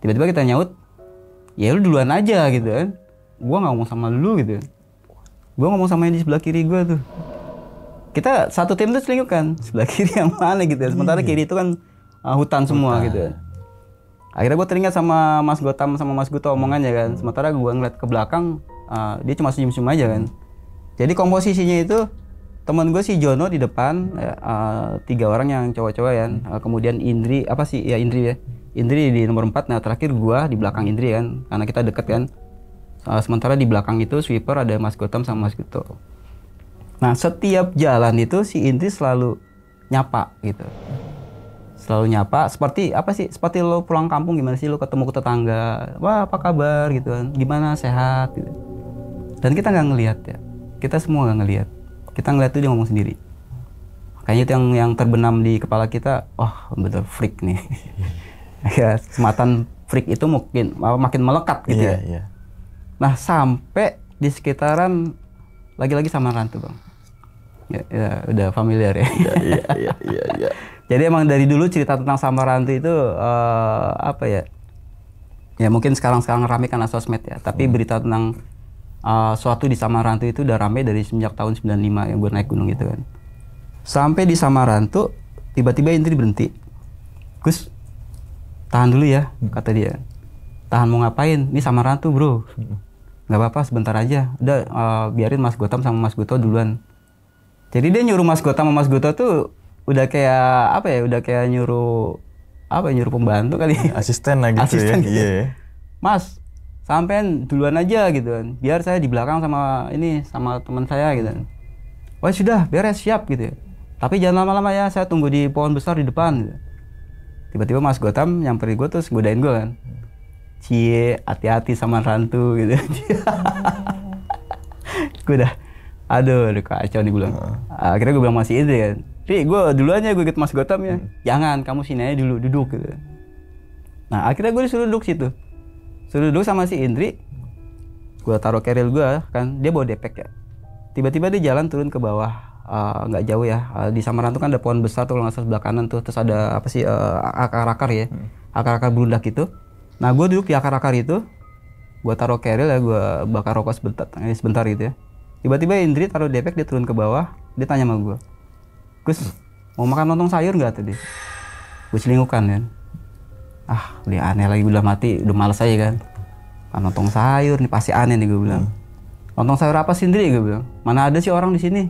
A: Tiba-tiba kita nyaut, ya lu duluan aja gitu kan. Gua nggak ngomong sama lu gitu. Gua ngomong sama yang di sebelah kiri gua tuh. kita satu tim tuh selingkuh kan, sebelah kiri yang mana gitu ya. Sementara kiri itu kan hutan semua gitu ya. Akhirnya gue teringat sama Mas Gotam sama Mas Guto omongannya kan. Sementara gue ngeliat ke belakang, dia cuma senyum-senyum aja kan. Jadi komposisinya itu teman gue si Jono di depan, 3 orang yang cowok-cowok ya. Kemudian Indri, Indri ya. Indri di nomor 4, nah terakhir gue di belakang Indri kan. Karena kita deket kan. Sementara di belakang itu sweeper ada Mas Gotam sama Mas Guto. Nah setiap jalan itu si Indri selalu nyapa gitu. Selalu nyapa, seperti apa sih? Seperti lo pulang kampung gimana sih lo ketemu ke tetangga. Wah apa kabar gitu kan. Gimana sehat gitu. Dan kita nggak ngelihat ya. Kita semua nggak ngelihat. Kita ngeliat tuh dia ngomong sendiri. Kayaknya itu yang terbenam di kepala kita, wah bener freak nih. Ya, sematan freak itu makin melekat gitu ya.
B: Iya.
A: Nah sampai di sekitaran lagi-lagi Samaran tuh bang. Ya, udah familiar ya.
B: Iya.
A: Jadi emang dari dulu cerita tentang Samarantu itu apa ya? Ya mungkin sekarang rame karena sosmed ya. Tapi berita tentang suatu di Samarantu itu udah rame dari semenjak tahun 95 yang gue naik gunung itu kan. Sampai di Samarantu tiba-tiba Indri berhenti. Gus, tahan dulu ya, kata dia. Tahan mau ngapain? Ini Samarantu bro. Gak apa-apa sebentar aja. Udah biarin Mas Gotam sama Mas Guto duluan. Jadi dia nyuruh Mas Gotam sama Mas Guto tuh udah kayak apa ya? Udah kayak nyuruh pembantu kali.
B: Asisten lah gitu.
A: Asisten
B: ya.
A: gitu.
B: Iya.
A: Mas, sampean duluan aja gitu kan. Biar saya di belakang sama teman saya gitu kan. Wah sudah, beres siap gitu ya. Tapi jangan lama-lama ya, saya tunggu di pohon besar di depan gitu. Tiba-tiba Mas Gotam nyamperin gue terus godain gue kan. Cie, hati-hati sama rantu gitu. Gue udah aduh kacau nih gue bilang. Akhirnya gue bilang masih Indri kan. Ri, gue duluan ya gue ikut Mas Gotam ya. Jangan, kamu sini aja dulu, duduk gitu. Nah akhirnya gue disuruh duduk situ. Suruh duduk sama si Indri, gue taruh keril gue kan, dia bawa depek ya. Tiba-tiba dia jalan turun ke bawah, nggak jauh ya. Di Samarantu kan ada pohon besar tuh kalau nggak salah sebelah kanan tuh, terus ada apa sih akar-akar ya, akar-akar berundak gitu. Nah gue duduk di akar-akar itu, gue taruh keril ya, gue bakar rokok sebentar gitu ya. Tiba-tiba Indri taruh depek, dia turun ke bawah, dia tanya sama gue, Gus mau makan lontong sayur nggak tadi? Gue selingkuhkan kan. Udah aneh lagi, udah mati, udah males aja kan. Lontong sayur nih pasti aneh nih gue bilang. Lontong sayur apa sih Indri gue bilang? Mana ada sih orang di sini?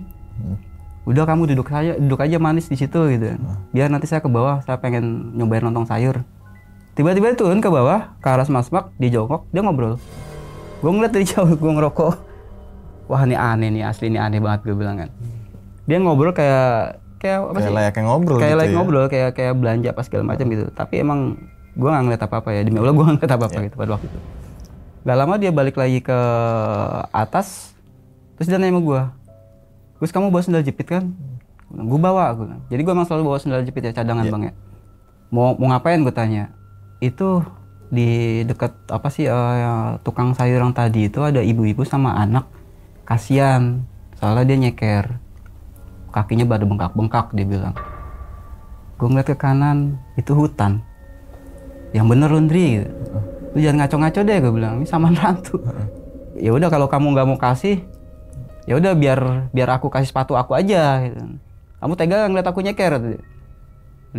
A: Udah kamu duduk aja manis di situ gitu. Biar nanti saya ke bawah, saya pengen nyobain lontong sayur. Tiba-tiba turun ke bawah, ke arah Semasmak, dia jongkok, dia ngobrol. Gue ngeliat dari jauh, gue ngerokok. Wah ini aneh nih, asli ini aneh banget gue bilang kan. Dia ngobrol kayak apa sih?
B: Kayak ngobrol
A: kayak
B: gitu
A: like
B: ya?
A: ngobrol, kayak belanja pas segala macam gitu. Tapi emang gue nggak ngeliat apa-apa ya, demi Allah gue nggak ngeliat apa-apa gitu pada waktu itu. Gak lama dia balik lagi ke atas, terus dia nanya sama gue, Gus kamu bawa sendal jepit kan? Gue bawa, jadi gue emang selalu bawa sendal jepit ya, cadangan bang ya. Mau ngapain gue tanya? Itu di dekat apa sih tukang sayur yang tadi itu ada ibu-ibu sama anak, kasihan, soalnya dia nyeker, kakinya pada bengkak-bengkak dia bilang. Gue ngeliat ke kanan, itu hutan. Yang bener lu Ndri gitu. Lu jangan ngaco-ngaco deh gue bilang, ini Samarantu. Ya udah kalau kamu nggak mau kasih, ya udah biar aku kasih sepatu aku aja gitu. Kamu tega ngeliat aku nyeker gitu.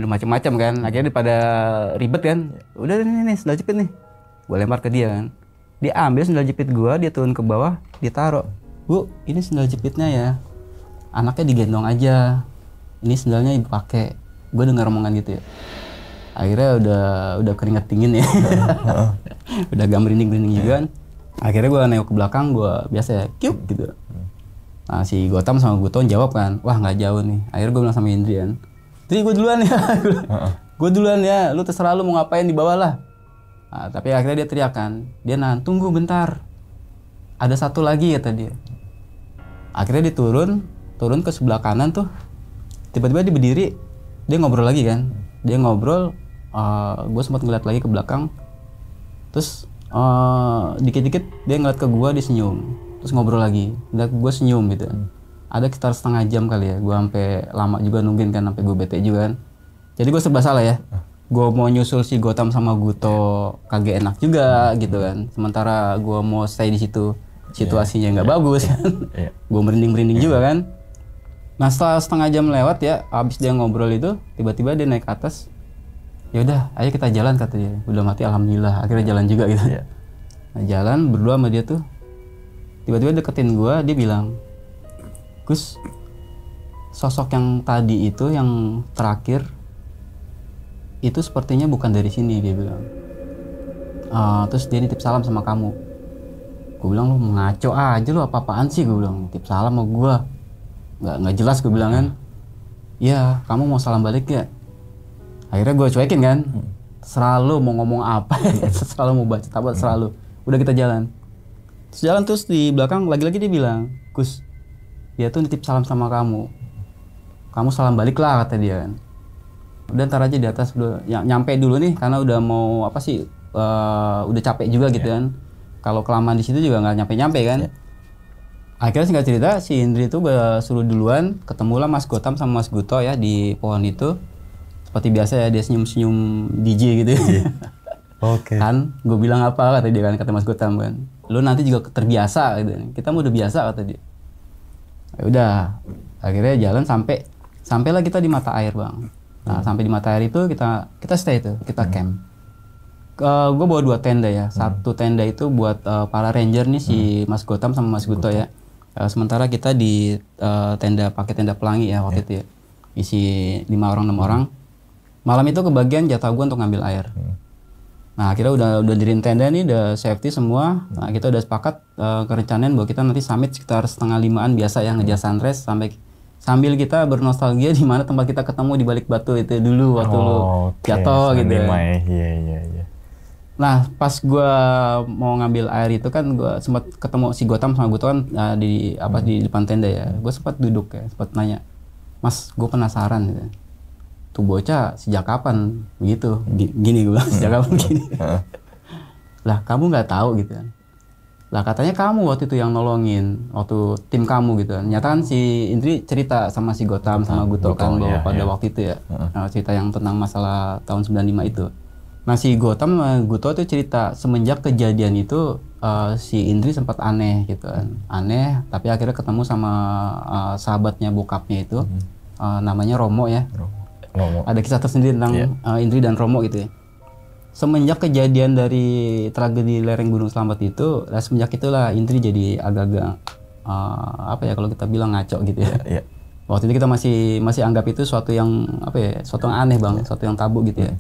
A: Udah macam-macam kan, akhirnya daripada ribet kan, udah nih sendal jepit nih. Gue lempar ke dia kan. Dia ambil sendal jepit gue, dia turun ke bawah, dia taruh. Bu, ini sendal jepitnya ya. Anaknya digendong aja. Ini sendalnya ibu pakai. Gue dengar omongan gitu ya. Akhirnya udah keringat dingin ya. Udah agak merinding juga kan. Akhirnya gue nengok ke belakang, gue biasa ya, kiuk gitu. Nah si Gotam sama Guton jawab kan, wah nggak jauh nih. Akhirnya gue bilang sama Indri kan, Indri gue duluan ya. Gue duluan ya, lu terserah lu mau ngapain di bawah lah. Nah, tapi akhirnya dia teriak kan, dia tunggu bentar. Ada satu lagi kata dia. Akhirnya dia turun ke sebelah kanan tuh. Tiba-tiba dia berdiri, dia ngobrol lagi kan. Dia ngobrol, gue sempat ngeliat lagi ke belakang. Terus dikit-dikit dia ngeliat ke gue, dia senyum. Terus ngobrol lagi, ngeliat gue senyum gitu. Ada sekitar setengah jam kali ya, gue sampai lama juga nungguin kan, sampai gue bete juga kan. Jadi gue serba salah ya. Gue mau nyusul si Gotam sama Guto kagak enak juga gitu kan. Sementara gue mau stay di situ, situasinya nggak bagus kan. Gue merinding juga kan. Nah setelah setengah jam lewat ya, abis dia ngobrol itu, tiba-tiba dia naik ke atas. Ya udah, ayo kita jalan kata dia. Udah mati, alhamdulillah. Akhirnya jalan juga gitu.
B: Iya.
A: Nah, jalan berdua sama dia tuh. Tiba-tiba deketin gua, dia bilang, Gus, sosok yang tadi itu, yang terakhir, itu sepertinya bukan dari sini, dia bilang. Terus dia nitip salam sama kamu. Gue bilang, lu ngaco aja lu, apa-apaan sih, gue bilang. Nitip salam sama gua. Nggak jelas, gue bilang kan. Iya, kamu mau salam balik gak? Akhirnya gue cuekin kan. Selalu mau ngomong apa, selalu mau baca apa, selalu. Udah kita jalan. Terus jalan terus di belakang lagi-lagi dia bilang, Gus, dia tuh nitip salam sama kamu. Kamu salam balik lah kata dia kan. Udah ntar aja di atas udah nyampe dulu nih karena udah mau apa sih udah capek juga gitu kan. Kalau kelamaan di situ juga nggak nyampe-nyampe kan. Akhirnya singkat cerita si Indri itu gue suruh duluan, ketemulah Mas Gotam sama Mas Guto ya di pohon itu. Seperti biasa ya dia senyum-senyum DJ gitu.
B: Oke.
A: Kan gue bilang apa kata dia kan, kata Mas Gotam kan. Lu nanti juga terbiasa gitu. Kita mau udah biasa kata dia. Ya udah. Akhirnya jalan sampailah kita di mata air, Bang. Nah, sampai di mata air itu kita stay itu, kita camp. Gue bawa 2 tenda ya. Satu tenda itu buat para ranger nih si Mas Gotam sama Mas Guto ya. Sementara kita di pakai tenda pelangi ya waktu itu ya. Isi 5 orang 6 orang. Malam itu kebagian jatah gue untuk ngambil air. Nah, kita udah diriin tenda nih, udah safety semua. Nah, kita udah sepakat kerencanaan bahwa kita nanti summit sekitar 4:30-an biasa ya ngejar sunrise sambil kita bernostalgia di mana tempat kita ketemu di balik batu itu dulu waktu lu jatuh gitu.
B: Iya.
A: Nah, pas gua mau ngambil air itu kan gua sempat ketemu si Gotam sama Guto kan di depan tenda ya. Gua sempat duduk ya, sempat nanya, "Mas, gua penasaran gitu. Tuh bocah sejak kapan begitu?" Gini gua, sejak kapan gini. Lah, kamu nggak tahu gitu kan. Lah katanya kamu waktu itu yang nolongin waktu tim kamu gitu kan. Nyata kan si Indri cerita sama si Gotam sama Guto kan bahwa pada waktu itu ya cerita yang tentang masalah tahun 95 itu. Nah si Gotam sama Guto tuh cerita semenjak kejadian itu si Indri sempat aneh gitu kan. Aneh tapi akhirnya ketemu sama sahabatnya bokapnya itu namanya Romo ya.
B: Romo.
A: Ada kisah tersendiri tentang Indri dan Romo gitu ya. Semenjak kejadian dari tragedi lereng Gunung Slamet itu, semenjak itulah Indri jadi agak-agak apa ya kalau kita bilang ngaco gitu ya. Waktu itu kita masih anggap itu suatu yang apa ya, suatu yang aneh Bang, suatu yang tabu gitu ya.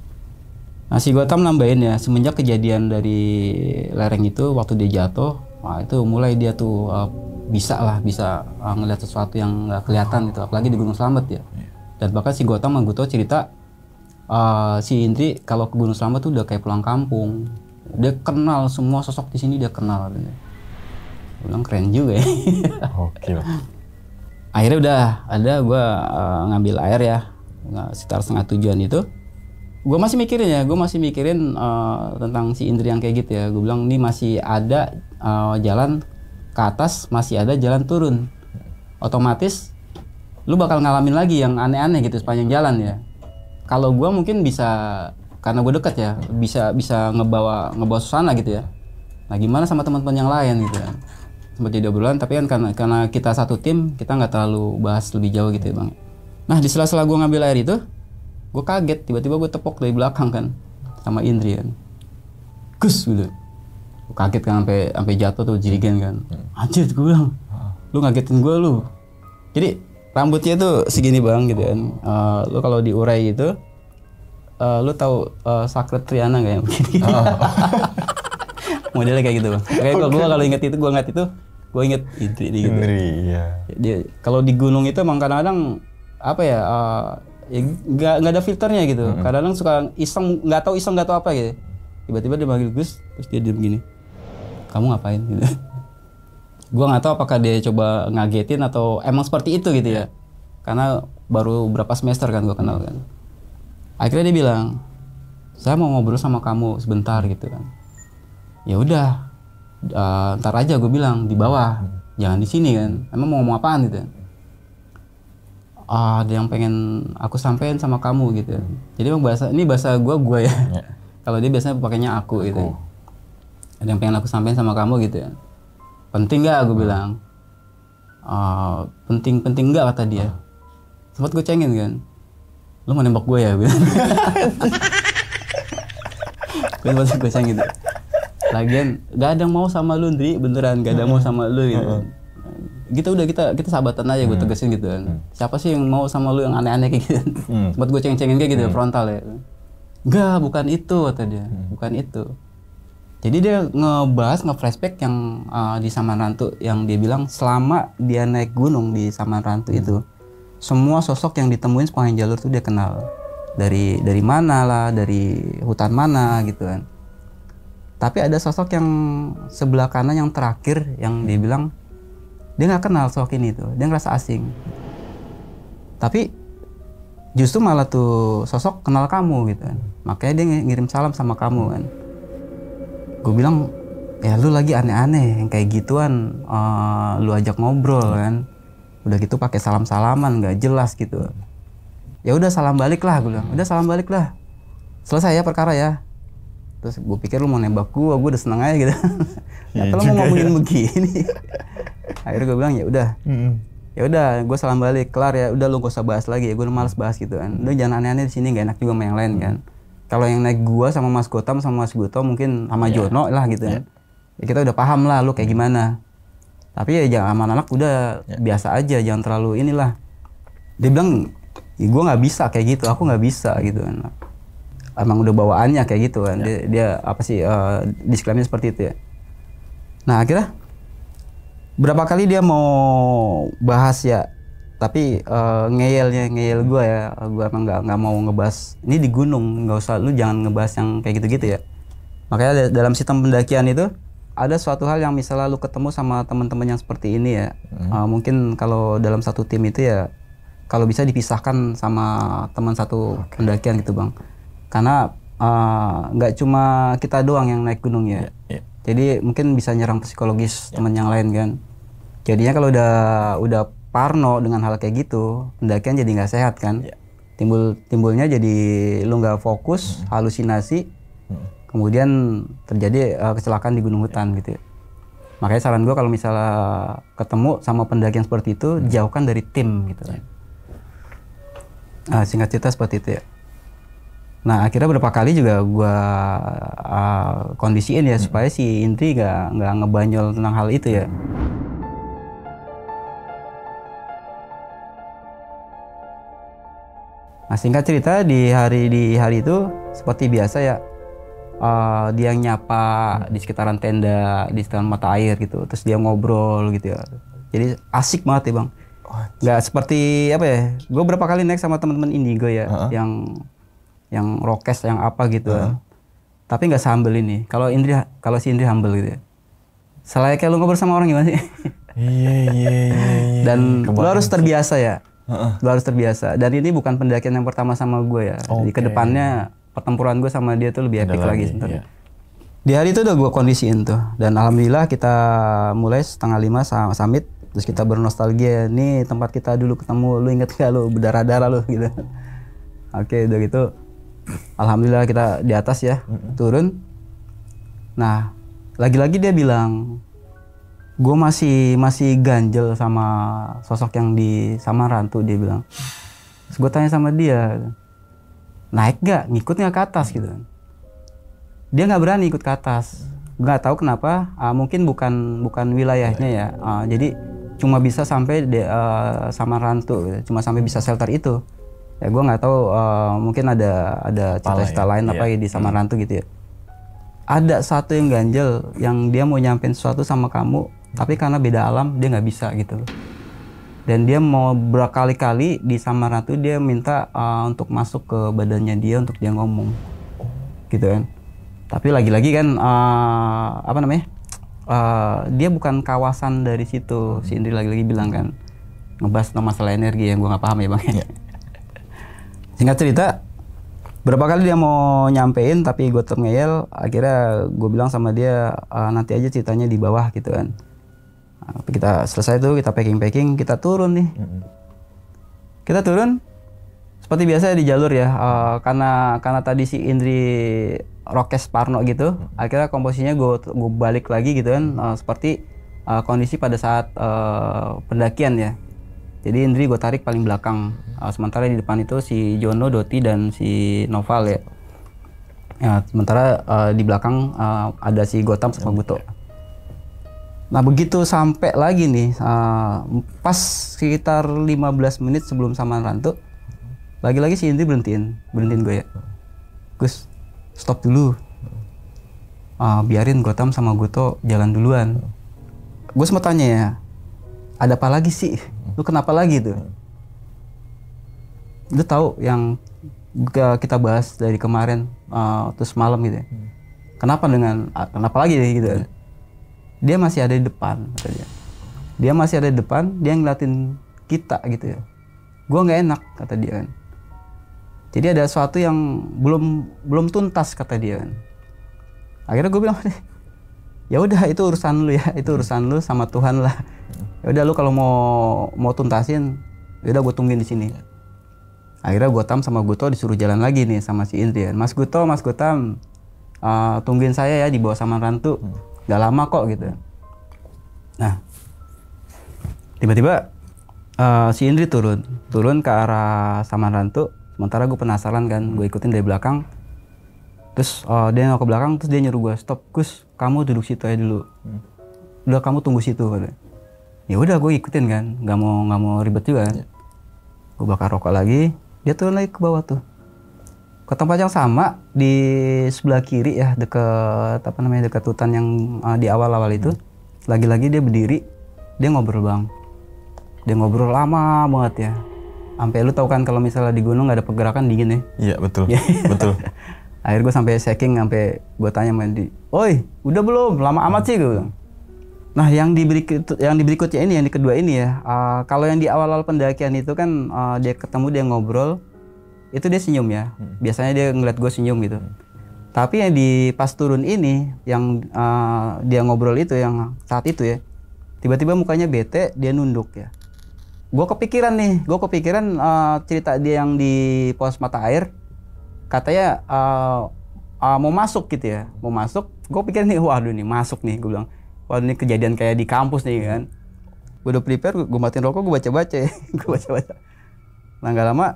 A: Nah si Gotam nambahin ya, semenjak kejadian dari lereng itu waktu dia jatuh, wah itu mulai dia tuh bisa ngeliat sesuatu yang nggak kelihatan gitu, apalagi di Gunung Slamet ya. Dan bahkan si Gotam sama Guto cerita si Indri kalau ke Gunung Slamet tuh udah kayak pulang kampung. Dia kenal semua sosok di sini, dia kenal. Bilang keren juga ya.
B: Oke.
A: Akhirnya udah ada gue ngambil air ya, sekitar 6:30-an itu. Gue masih mikirin tentang si Indri yang kayak gitu ya. Gue bilang ini masih ada jalan ke atas, masih ada jalan turun. Otomatis lu bakal ngalamin lagi yang aneh-aneh gitu sepanjang jalan ya. Kalau gue mungkin bisa, karena gue deket ya, bisa ngebawa suasana gitu ya. Nah gimana sama teman-teman yang lain gitu ya. Sempat jadi obrolan, tapi kan karena kita satu tim, kita nggak terlalu bahas lebih jauh gitu ya Bang. Nah di sela-sela gue ngambil air itu, gue kaget, tiba-tiba gue tepok dari belakang kan, sama Indri kan. Gus gitu. Gue kaget kan sampai jatuh tuh jirigen kan. Anjir gue bilang, lu ngagetin gue lu. Jadi rambutnya tuh segini Bang gitu kan. Lu kalau diurai itu lu tahu Sacred Triana nggak yang begini? Modelnya kayak gitu Bang. Kayak gue kalau inget itu gue inget Indri gitu.
B: Indri, iya.
A: Dia kalau di gunung itu emang kadang-kadang apa ya nggak ada filternya gitu. Kadang-kadang suka iseng nggak tahu apa gitu. Tiba-tiba dia manggil Gus, terus dia diem gini. Kamu ngapain gitu? Gue nggak tahu apakah dia coba ngagetin atau emang seperti itu gitu ya. Karena baru berapa semester kan gue kenal kan. Akhirnya dia bilang, saya mau ngobrol sama kamu sebentar gitu kan. Ya udah, ntar aja gue bilang di bawah, jangan di sini kan. Emang mau ngomong apaan gitu? Ada yang pengen aku sampein sama kamu gitu. Jadi emang ini bahasa gue ya. Kalau dia biasanya pakainya aku gitu. Ada yang pengen aku sampein sama kamu gitu ya. Penting nggak? Gue bilang. Penting nggak kata dia. sempat gue cengin kan, lu mau nembak gue ya? Gue cengin gitu. Lagian gak ada yang mau sama lu, Ndri, beneran gak ada yang mau sama lu gitu. Gitu udah kita sahabatan aja, gue tegasin gitu kan. Siapa sih yang mau sama lu yang aneh-aneh kayak gitu? Sempat gue cengin kayak gitu frontal ya. Enggak, bukan itu kata dia, bukan itu. Jadi dia nge-flashback yang di Samarrantu, yang dia bilang selama dia naik gunung di Samarrantu itu, semua sosok yang ditemuin sepanjang jalur tuh dia kenal. Dari mana lah, dari hutan mana gitu kan. Tapi ada sosok yang sebelah kanan yang terakhir yang dia bilang dia nggak kenal sosok ini tuh, dia ngerasa asing. Tapi justru malah tuh sosok kenal kamu gitu kan. Makanya dia ngirim salam sama kamu kan. Gue bilang, ya lu lagi aneh-aneh yang kayak gituan, lu ajak ngobrol kan. Udah gitu pakai salam-salaman nggak jelas gitu. Ya udah salam balik lah, gue bilang. Udah salam balik lah. Selesai ya perkara ya. Terus gue pikir lu mau nembak gue udah seneng aja gitu. Ternyata lu mau ngomongin begini. Akhirnya gue bilang ya udah, gue salam balik, kelar ya. Udah lu gak usah bahas lagi ya, gue udah males bahas gitu kan. Lu jangan aneh-aneh di sini, gak enak juga sama yang lain kan. Kalau yang naik gua sama Mas Gotam sama Mas Goto mungkin sama Jono lah gitu kan. Ya kita udah paham lah lu kayak gimana. Tapi ya jangan sama anak udah biasa aja, jangan terlalu inilah. Dia bilang, ya, gua nggak bisa kayak gitu, aku nggak bisa gitu kan. Emang udah bawaannya kayak gitu kan. Dia apa sih disclaimer seperti itu ya. Nah akhirnya berapa kali dia mau bahas ya. Tapi ngeyel gue ya, gue emang nggak mau ngebahas ini di gunung, nggak usah, lu jangan ngebahas yang kayak gitu-gitu ya. Makanya dalam sistem pendakian itu ada suatu hal yang misalnya lu ketemu sama teman-teman yang seperti ini ya, mungkin kalau dalam satu tim itu ya, kalau bisa dipisahkan sama teman satu pendakian gitu bang, karena nggak cuma kita doang yang naik gunung ya, jadi mungkin bisa nyerang psikologis teman yang lain kan. Jadinya kalau udah parno dengan hal kayak gitu, pendakian jadi nggak sehat kan. Timbulnya jadi lu nggak fokus, halusinasi, kemudian terjadi kecelakaan di gunung hutan gitu ya. Makanya saran gue kalau misalnya ketemu sama pendakian seperti itu, jauhkan dari tim gitu kan. Singkat cerita seperti itu ya. Nah akhirnya beberapa kali juga gue kondisiin ya supaya si Indri nggak ngebanyol tentang hal itu ya. Nah singkat cerita di hari itu seperti biasa ya, dia nyapa di sekitaran tenda, di sekitaran mata air gitu, terus dia ngobrol gitu ya. Jadi asik banget ya bang. Nggak seperti apa ya? Gue berapa kali naik sama teman-teman Indigo ya, yang rokes, yang apa gitu. Tapi nggak sehumble ini. Kalau si Indri humble gitu ya. Selayaknya lu ngobrol sama orang gimana sih? Iya. Dan lu harus terbiasa ya. Lu harus terbiasa. Dan ini bukan pendakian yang pertama sama gue ya. Di kedepannya pertempuran gue sama dia tuh lebih epic lagi sebenarnya. Di hari itu udah gue kondisiin tuh. Dan alhamdulillah kita mulai 4:30 summit. Terus kita bernostalgia. Nih tempat kita dulu ketemu. Lu inget gak lu berdarah-darah lu gitu. Oke udah gitu. Alhamdulillah kita di atas ya. Turun. Nah lagi-lagi dia bilang, gue masih ganjel sama sosok yang di Samarrantu, dia bilang. Terus gue tanya sama dia, naik gak? Ngikut gak ke atas gitu. Dia nggak berani ikut ke atas. Nggak tahu kenapa. Mungkin bukan wilayahnya ya. Jadi cuma bisa sampai Samarrantu, gitu. Cuma sampai bisa shelter itu. Ya gue nggak tahu. Mungkin ada cita-cita lain apa di Samarrantu gitu ya. Ada satu yang ganjel, yang dia mau nyampein sesuatu sama kamu, tapi karena beda alam dia nggak bisa gitu. Dan dia mau berkali-kali di Samarrantu dia minta untuk masuk ke badannya dia untuk dia ngomong, gitu kan. Tapi lagi-lagi kan dia bukan kawasan dari situ. Si Indri lagi-lagi bilang kan ngebahas tentang masalah energi yang gue nggak paham ya bang. Singkat cerita, berapa kali dia mau nyampein tapi gue tetap ngeyel. Akhirnya gue bilang sama dia nanti aja ceritanya di bawah gitu kan. Kita selesai tuh, kita packing, kita turun nih. Kita turun seperti biasa di jalur ya. Karena tadi si Indri rokes Parno gitu, akhirnya komposisinya gue balik lagi gitu kan. Seperti kondisi pada saat pendakian ya. Jadi Indri gue tarik paling belakang. Sementara di depan itu si Jono, Doti, dan si Noval ya. Ya, sementara di belakang ada si Gotham sama Guto. Nah begitu sampai lagi nih, pas sekitar 15 menit sebelum Saman Rantu, lagi-lagi si Indri berhentiin gue ya. Gus, stop dulu. Biarin Gotham sama Guto jalan duluan. Gue sempat tanya ya, ada apa lagi sih? Lu kenapa lagi tuh? Lu tahu yang kita bahas dari kemarin terus malam gitu ya. Kenapa lagi gitu? Dia masih ada di depan kata dia. Dia masih ada di depan, dia ngeliatin kita gitu ya. Gua nggak enak kata dia kan. Jadi ada sesuatu yang belum tuntas kata dia kan. Akhirnya gue bilang, ya udah itu urusan lu ya, itu urusan lu sama Tuhan lah. Ya udah lu kalau mau tuntasin, ya udah gue tungguin di sini. Akhirnya Gotham sama Guto disuruh jalan lagi nih sama si Indri. Mas Gotham, tungguin saya ya di bawah Saman Rantu. Gak lama kok gitu. Nah, tiba-tiba si Indri turun ke arah Saman Rantu. Sementara gue penasaran kan, gue ikutin dari belakang. Terus dia nengok ke belakang, terus dia nyuruh gue, stop Gus, kamu duduk situ aja dulu. Udah kamu tunggu situ. Ya udah gue ikutin kan, nggak mau ribet juga kan. Gue bakar rokok lagi, dia turun lagi ke bawah tuh. Ke tempat yang sama di sebelah kiri ya, dekat hutan yang di awal-awal itu. Lagi-lagi dia berdiri, dia ngobrol bang. Dia ngobrol lama banget ya. Sampai lu tahu kan kalau misalnya di gunung nggak ada pergerakan dingin ya.
B: Iya betul, betul.
A: Akhirnya gue sampai shaking, sampai gue tanya sama dia, oi udah belum? Lama amat sih gue bilang. Nah yang di berikutnya ini, yang di kedua ini ya, kalau yang di awal-awal pendakian itu kan dia ketemu, dia ngobrol, itu dia senyum ya. Biasanya dia ngeliat gue senyum gitu. Tapi yang di pas turun ini, yang dia ngobrol itu, yang saat itu ya, tiba-tiba mukanya bete, dia nunduk ya. Gue kepikiran cerita dia yang di pos mata air, katanya mau masuk gitu ya, mau masuk. Gue pikir nih, waduh nih masuk nih, gue bilang. Waduh ini kejadian kayak di kampus nih kan. Gue udah prepare, gue matiin rokok, gue baca-baca ya. Gue baca-baca. Nah gak lama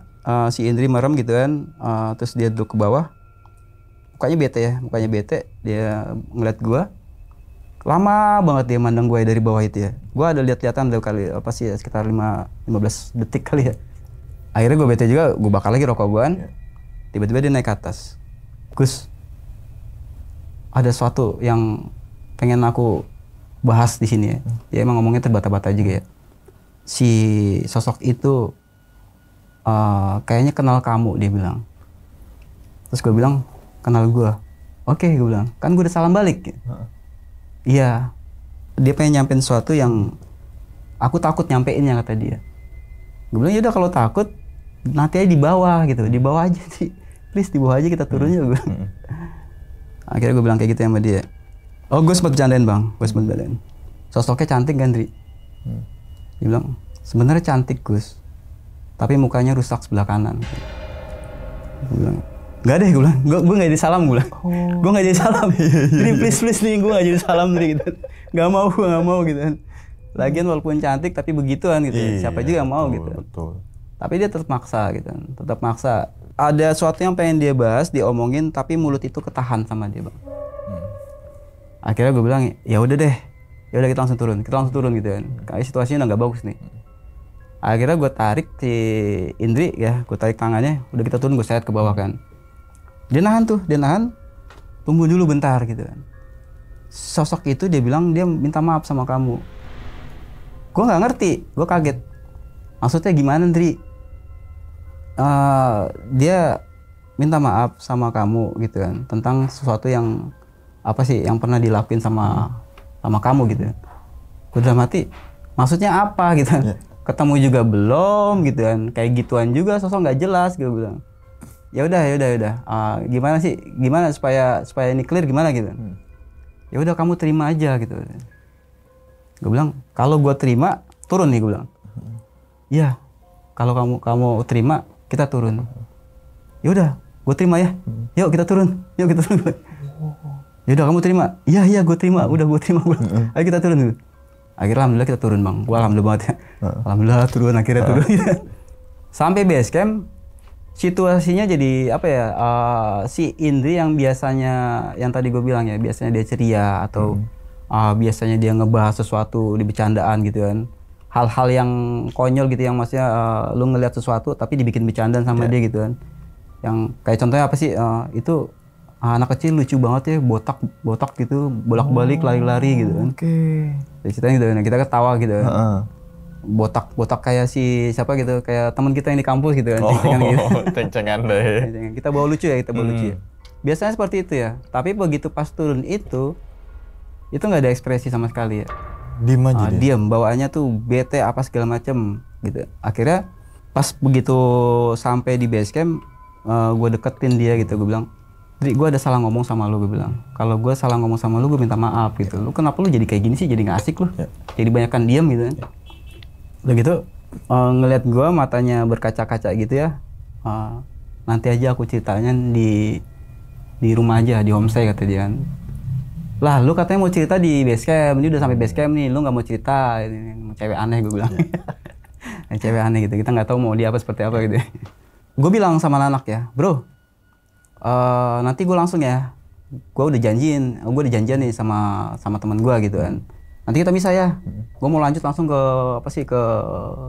A: si Indri merem gitu kan, terus dia duduk ke bawah. Mukanya bete, dia ngeliat gue. Lama banget dia mandang gue dari bawah itu ya. Gue ada lihat-lihatan dari kali, sekitar 15 detik kali ya. Akhirnya gue bete juga, gue bakar lagi rokok gue kan. Tiba-tiba dia naik ke atas. Gus, ada sesuatu yang pengen aku bahas di sini ya. Dia emang ngomongnya terbata-bata juga ya. Si sosok itu kayaknya kenal kamu, dia bilang. Terus gue bilang, kenal gue. Oke, gue bilang, kan gue udah salam balik. Iya. Dia pengen nyampein sesuatu yang aku takut nyampeinnya, kata dia. Gue bilang, yaudah kalau takut nanti aja di bawah gitu, di bawah aja sih. Please di bawah aja kita turun juga. Akhirnya gue bilang kayak gitu sama dia. Oh gue sempet bercandain bang, sosoknya cantik kan Dri? Dia bilang, sebenarnya cantik Gus, tapi mukanya rusak sebelah kanan. Gue bilang, nggak deh, gue bilang, gue nggak jadi salam, gue bilang. Gue nggak jadi salam. Jadi please nih, gue nggak jadi salam Dri gitu. Gue nggak mau gitu kan. Lagian walaupun cantik tapi begituan gitu. Siapa juga mau gitu.
B: Betul.
A: Tapi dia tetap maksa gitu, tetap maksa. Ada sesuatu yang pengen dia bahas, dia omongin, tapi mulut itu ketahan sama dia bang. Akhirnya gue bilang, ya udah deh, ya udah kita langsung turun gitu kan. Kayak situasinya udah nggak bagus nih. Akhirnya gue tarik si Indri ya, gue tarik tangannya, udah kita turun, gue seret ke bawah kan. Dia nahan, tunggu dulu bentar gitu kan. Sosok itu dia bilang dia minta maaf sama kamu. Gue nggak ngerti, gue kaget. Maksudnya gimana Indri? Dia minta maaf sama kamu gitu kan, tentang sesuatu yang yang pernah dilakuin sama kamu gitu. Gue udah mati, maksudnya apa gitu kan? Ketemu juga belum gitu kan, kayak gituan juga, sosok nggak jelas. Gue bilang, ya udah. Gimana supaya ini clear gimana gitu? Ya udah kamu terima aja gitu. Gue bilang, kalau gue terima turun nih, gue bilang. Iya, kalau kamu terima kita turun. Ya udah, gue terima ya. Yuk kita turun. Ya udah kamu terima. Iya gue terima. Udah gue terima. Ayo kita turun. Akhirnya alhamdulillah kita turun bang. Gua alhamdulillah banget ya. Alhamdulillah turun akhirnya turun. Sampai base camp situasinya jadi apa ya? Si Indri yang biasanya yang tadi gue bilang ya, biasanya dia ceria atau biasanya dia ngebahas sesuatu di bercandaan gitu kan. Hal-hal yang konyol gitu yang maksudnya lu ngelihat sesuatu tapi dibikin bercandaan sama dia gitu kan. Yang kayak contohnya apa sih? Itu anak kecil lucu banget ya, botak gitu, bolak-balik lari-lari gitu kan.
B: Oke.
A: Ceritanya gitu kan, kita ketawa gitu kan. Botak kayak si siapa gitu, kayak teman kita yang di kampus gitu kan. Ceng-cengan gitu.
B: Ceng-cengan deh.
A: Kita bawa lucu ya, kita bawa lucu ya. Biasanya seperti itu ya. Tapi begitu pas turun itu nggak ada ekspresi sama sekali ya.
B: Diem aja dia.
A: Diem, bawaannya tuh bete apa segala macem gitu. Akhirnya pas begitu sampai di base camp, gue deketin dia gitu, gue bilang, Dri, gue ada salah ngomong sama lu, gue bilang. Kalau gue salah ngomong sama lu, gue minta maaf gitu. Lu kenapa lu jadi kayak gini sih, jadi nggak asik lu. Jadi banyakan diem gitu. Udah gitu, ngeliat gue matanya berkaca-kaca gitu ya. Nanti aja aku ceritanya di rumah aja, di homestay kata dia kan. Lah lu katanya mau cerita di base camp, ini udah sampai base camp nih, lu nggak mau cerita, ini cewek aneh gue bilang. Cewek aneh gitu, kita nggak tahu mau dia apa seperti apa gitu. Gue bilang sama anak ya, bro, nanti gue langsung ya, gue udah janjian nih sama teman gue gitu kan. Nanti kita bisa ya, gue mau lanjut langsung ke apa sih, ke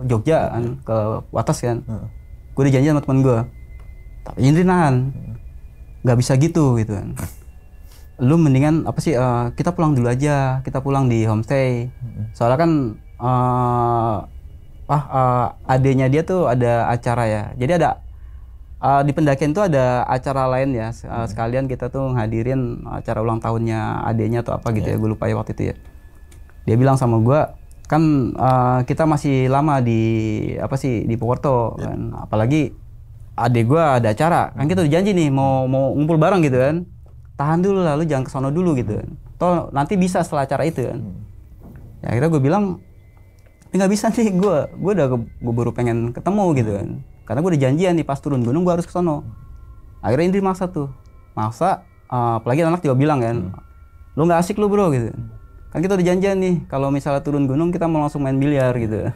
A: Jogja kan, ke Wates kan. Gue udah janjian sama teman gue, tapi Indri nahan, nggak bisa gitu kan. Lu mendingan apa sih, kita pulang dulu aja, kita pulang di homestay. Soalnya kan adenya dia tuh ada acara ya, jadi ada di pendakian tuh ada acara lain ya, sekalian kita tuh ngadirin acara ulang tahunnya adenya atau apa gitu ya, gue lupa ya waktu itu ya. Dia bilang sama gue, kan kita masih lama di apa sih, di Purwokerto kan, apalagi adek gue ada acara, kan kita udah janji nih mau ngumpul bareng gitu kan. Tahan dulu lah, lu jangan kesono dulu gitu kan. Toh nanti bisa setelah acara itu kan. Ya akhirnya gue bilang, tapi nggak bisa nih, gue baru pengen ketemu gitu kan. Karena gue udah janjian nih pas turun gunung gue harus kesono. Akhirnya Indri maksa, apalagi anak juga bilang kan, lu nggak asik lu bro gitu. Kan kita udah janjian nih, kalau misalnya turun gunung kita mau langsung main biliar gitu.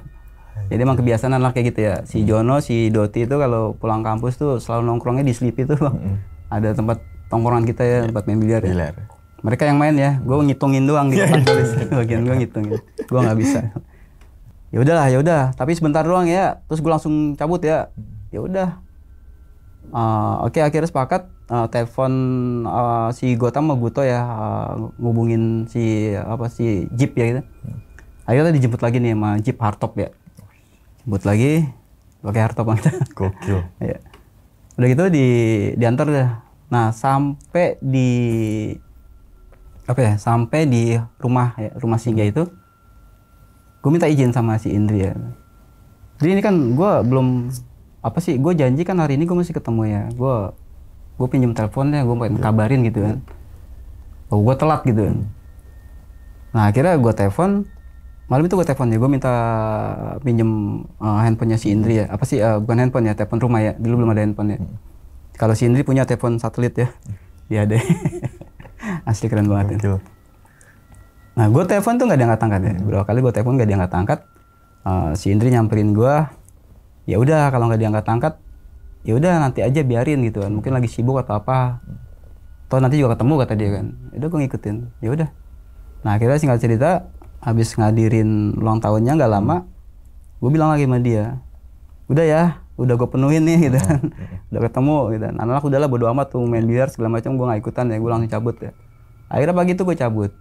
A: Jadi emang kebiasaan anak kayak gitu ya. Si Jono, si Doti itu kalau pulang kampus tuh selalu nongkrongnya di Sleepy tuh. Ada tempat tongkrongan kita ya, tempat main biliar ya. Mereka yang main ya, gue ngitungin doang di kotak tulis. Bagian gue ngitungin, gue nggak bisa. Ya udah, tapi sebentar doang ya. Terus gue langsung cabut ya. Ya udah. Oke, akhirnya sepakat. Telepon si Gotam sama Guto ya, ngubungin si Jeep ya gitu. Akhirnya dijemput lagi nih sama Jeep hardtop ya. Jemput lagi, pakai hardtop kita.
B: Gokil.
A: Ya. Udah gitu diantar dah. Nah sampai di rumah singgah itu, gue minta izin sama si Indri ya. Jadi ini kan gue belum gue janji kan hari ini gue masih ketemu ya. Gue pinjam teleponnya, gue pengen kabarin gitu kan. Gue telat gitu kan. Nah akhirnya gue telepon, malam itu gue telepon ya, gue minta pinjem handphonenya si Indri ya. Bukan handphone ya, telepon rumah ya. Dulu belum ada handphone ya. Kalau si Indri punya telepon satelit ya, dia ada. Asli keren banget ya. Nah gue telepon tuh nggak diangkat-angkat ya. Berapa kali gue telepon nggak diangkat-angkat. Si Indri nyamperin gue, ya udah kalau nggak diangkat-angkat, ya udah nanti aja biarin gitu kan. Mungkin lagi sibuk atau apa. Toh nanti juga ketemu kata dia kan. Udah gue ngikutin. Ya udah. Nah akhirnya singkat cerita, habis ngadirin ulang tahunnya nggak lama, gue bilang lagi sama dia, udah ya, udah gue penuhin nih gitu kan. Udah ketemu gitu. Anak-anak udahlah bodo amat tuh main biliar segala macam, gue nggak ikutan ya, gue langsung cabut ya. Akhirnya pagi itu gue cabut.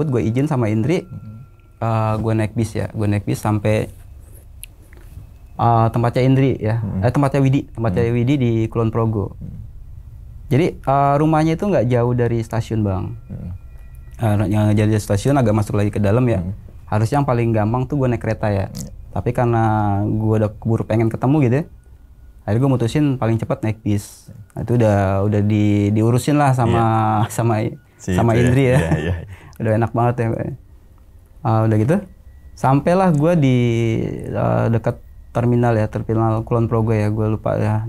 A: Gue izin sama Indri, gue naik bis ya, sampai tempatnya Indri ya, tempatnya Widi di Kulon Progo. Jadi rumahnya itu nggak jauh dari stasiun bang. Yang jadi stasiun agak masuk lagi ke dalam ya. Harusnya yang paling gampang tuh gue naik kereta ya. Tapi karena gue udah keburu pengen ketemu gitu ya, akhirnya gue mutusin paling cepat naik bis. Nah, itu udah diurusin lah sama Indri ya. Udah enak banget ya. Udah gitu, sampailah gue di dekat terminal Kulon Progo ya. Gue lupa ya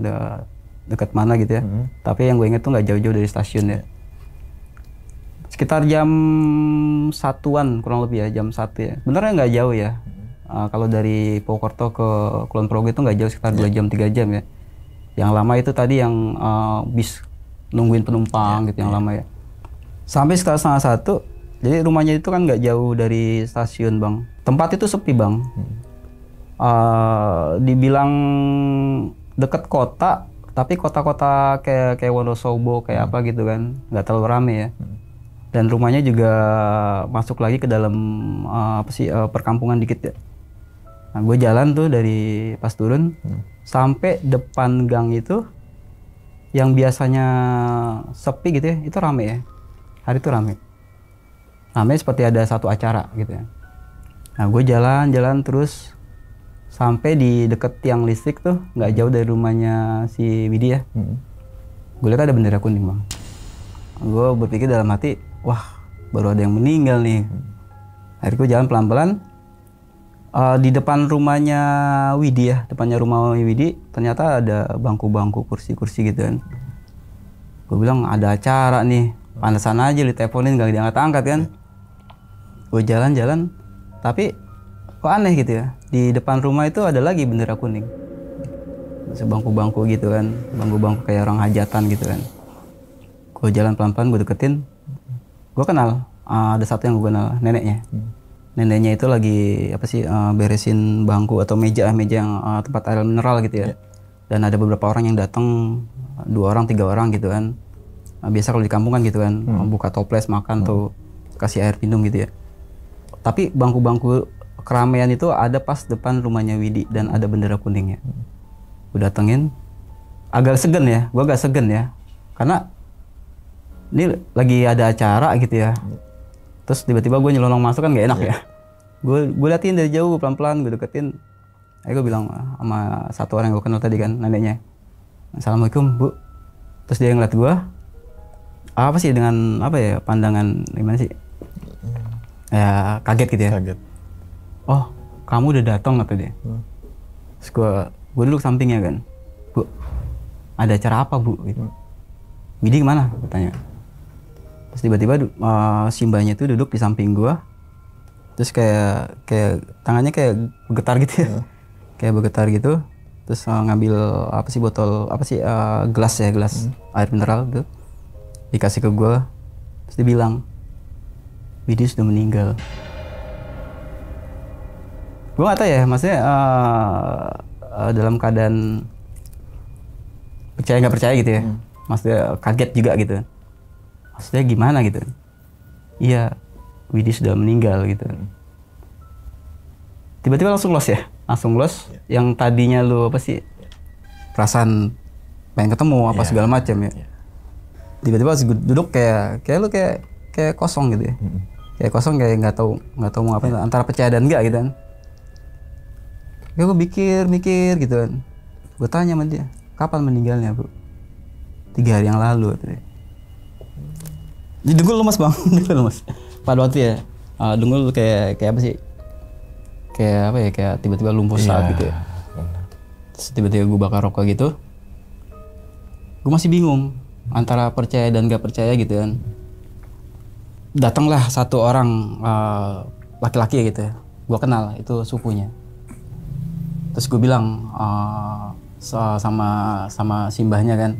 A: dekat mana gitu ya. Tapi yang gue inget tuh nggak jauh-jauh dari stasiun ya. Sekitar jam 1-an kurang lebih ya, jam 1 ya. Sebenarnya nggak jauh ya. Kalau dari Purwokerto ke Kulon Progo itu nggak jauh, sekitar 2 jam 3 jam ya. Yang lama itu tadi yang bis nungguin penumpang gitu yang lama ya. Sampai sekitar 1:30. Jadi rumahnya itu kan nggak jauh dari stasiun bang. Tempat itu sepi bang. Dibilang deket kota, tapi kota-kota kayak Wonosobo kayak apa gitu kan, nggak terlalu rame ya. Dan rumahnya juga masuk lagi ke dalam perkampungan dikit ya. Nah, gue jalan tuh dari pas turun sampai depan gang itu yang biasanya sepi gitu ya, itu rame ya. Hari itu rame. Rame seperti ada satu acara gitu ya. Nah, gue jalan terus sampai di deket tiang listrik tuh, nggak jauh dari rumahnya si Widi ya. Gue lihat ada bendera kuning bang. Gue berpikir dalam hati, wah baru ada yang meninggal nih. Akhirnya gue jalan pelan-pelan. Di depan rumahnya Widi ya, depannya rumah Widi, ternyata ada bangku-bangku, kursi-kursi gitu kan. Gue bilang ada acara nih, pantesan aja diteleponin gak diangkat-angkat kan. Gue jalan-jalan, tapi kok aneh gitu ya. Di depan rumah itu ada lagi bendera kuning. Sebangku-bangku gitu kan, bangku-bangku kayak orang hajatan gitu kan. Gue jalan pelan-pelan, gue deketin. Gue kenal, ada satu yang gue kenal, neneknya. Neneknya itu lagi beresin bangku atau meja yang tempat air mineral gitu ya. Dan ada beberapa orang yang datang, 2 orang 3 orang gitu kan. Biasa kalau di kampung kan gitu kan, buka toples makan tuh, kasih air minum gitu ya. Tapi bangku-bangku keramaian itu ada pas depan rumahnya Widi dan ada bendera kuningnya. Gue datengin, agak segen ya, gue agak segen ya, karena ini lagi ada acara gitu ya. Terus tiba-tiba gue nyelonong masuk kan gak enak ya. Gue liatin dari jauh pelan-pelan, gue deketin. Ayo gue bilang sama satu orang yang gue kenal tadi kan, neneknya. Assalamualaikum bu. Terus dia ngeliat gue, apa sih dengan apa ya, pandangan gimana sih? Ya kaget gitu ya. Kaget. Oh kamu udah datang kata dia. Terus gue duduk sampingnya kan. Bu, ada acara apa bu? Gitu. Widi kemana? Gue tanya. Terus tiba-tiba Simbahnya tuh duduk di samping gua. Terus kayak tangannya kayak bergetar gitu ya. Kayak bergetar gitu. Terus ngambil gelas air mineral gitu. Dikasih ke gua. Terus dia bilang, Widi sudah meninggal. Gua gak tahu ya, maksudnya dalam keadaan percaya nggak percaya gitu ya. Maksudnya kaget juga gitu. Maksudnya gimana gitu? Iya, Widi sudah meninggal gitu. Tiba-tiba langsung los ya, langsung los. Yang tadinya lu perasaan pengen ketemu segala macam ya. Tiba-tiba duduk kayak lu kayak kosong gitu ya. Kayak kosong, kayak nggak tahu mau apa, antara percaya dan enggak gitu kan. Gue mikir gitu kan. Gue tanya sama dia, kapan meninggalnya bu? 3 hari yang lalu. Jadi dengkul lemas bang, dengkul lemas. Pada waktu ya, dengkul kayak apa sih? Kayak tiba-tiba lumpuh saat gitu ya. Terus tiba-tiba gue bakar rokok gitu. Gue masih bingung antara percaya dan gak percaya gitu kan. Datanglah satu orang laki-laki gitu ya. Gue kenal, itu sukunya. Terus gue bilang sama Simbahnya kan,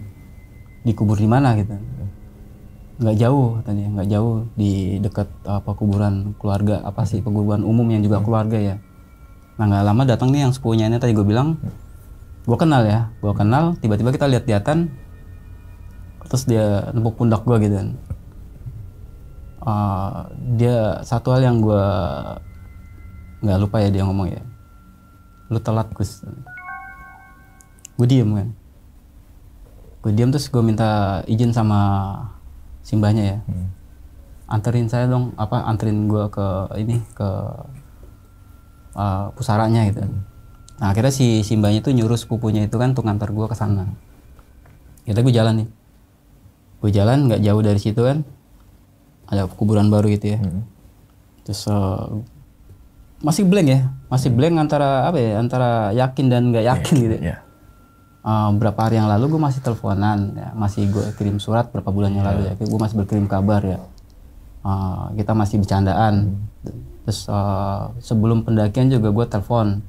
A: dikubur di mana gitu. Nggak jauh katanya, nggak jauh, di dekat kuburan keluarga, kuburan umum yang juga keluarga ya. Nah nggak lama datang nih yang sepupunya ini tadi gue bilang, gue kenal, tiba-tiba kita lihat-lihatan, terus dia nepuk pundak gue gitu kan. Dia satu hal yang gue nggak lupa ya, dia ngomong ya, lu telat Gus. Gue diem kan. Terus gue minta izin sama Simbahnya ya, anterin saya dong, anterin gue ke pusaranya gitu. Nah akhirnya si Simbahnya tuh nyuruh sepupunya itu kan untuk nganter gue ke sana. Kita gue jalan nih, nggak jauh dari situ kan, ada kuburan baru gitu ya. Terus masih blank antara antara yakin dan nggak yakin gitu. Berapa hari yang lalu gue masih teleponan ya, masih gue kirim surat berapa bulan yang lalu ya, gue masih berkirim kabar ya. kita masih bercandaan. Terus sebelum pendakian juga gue telepon,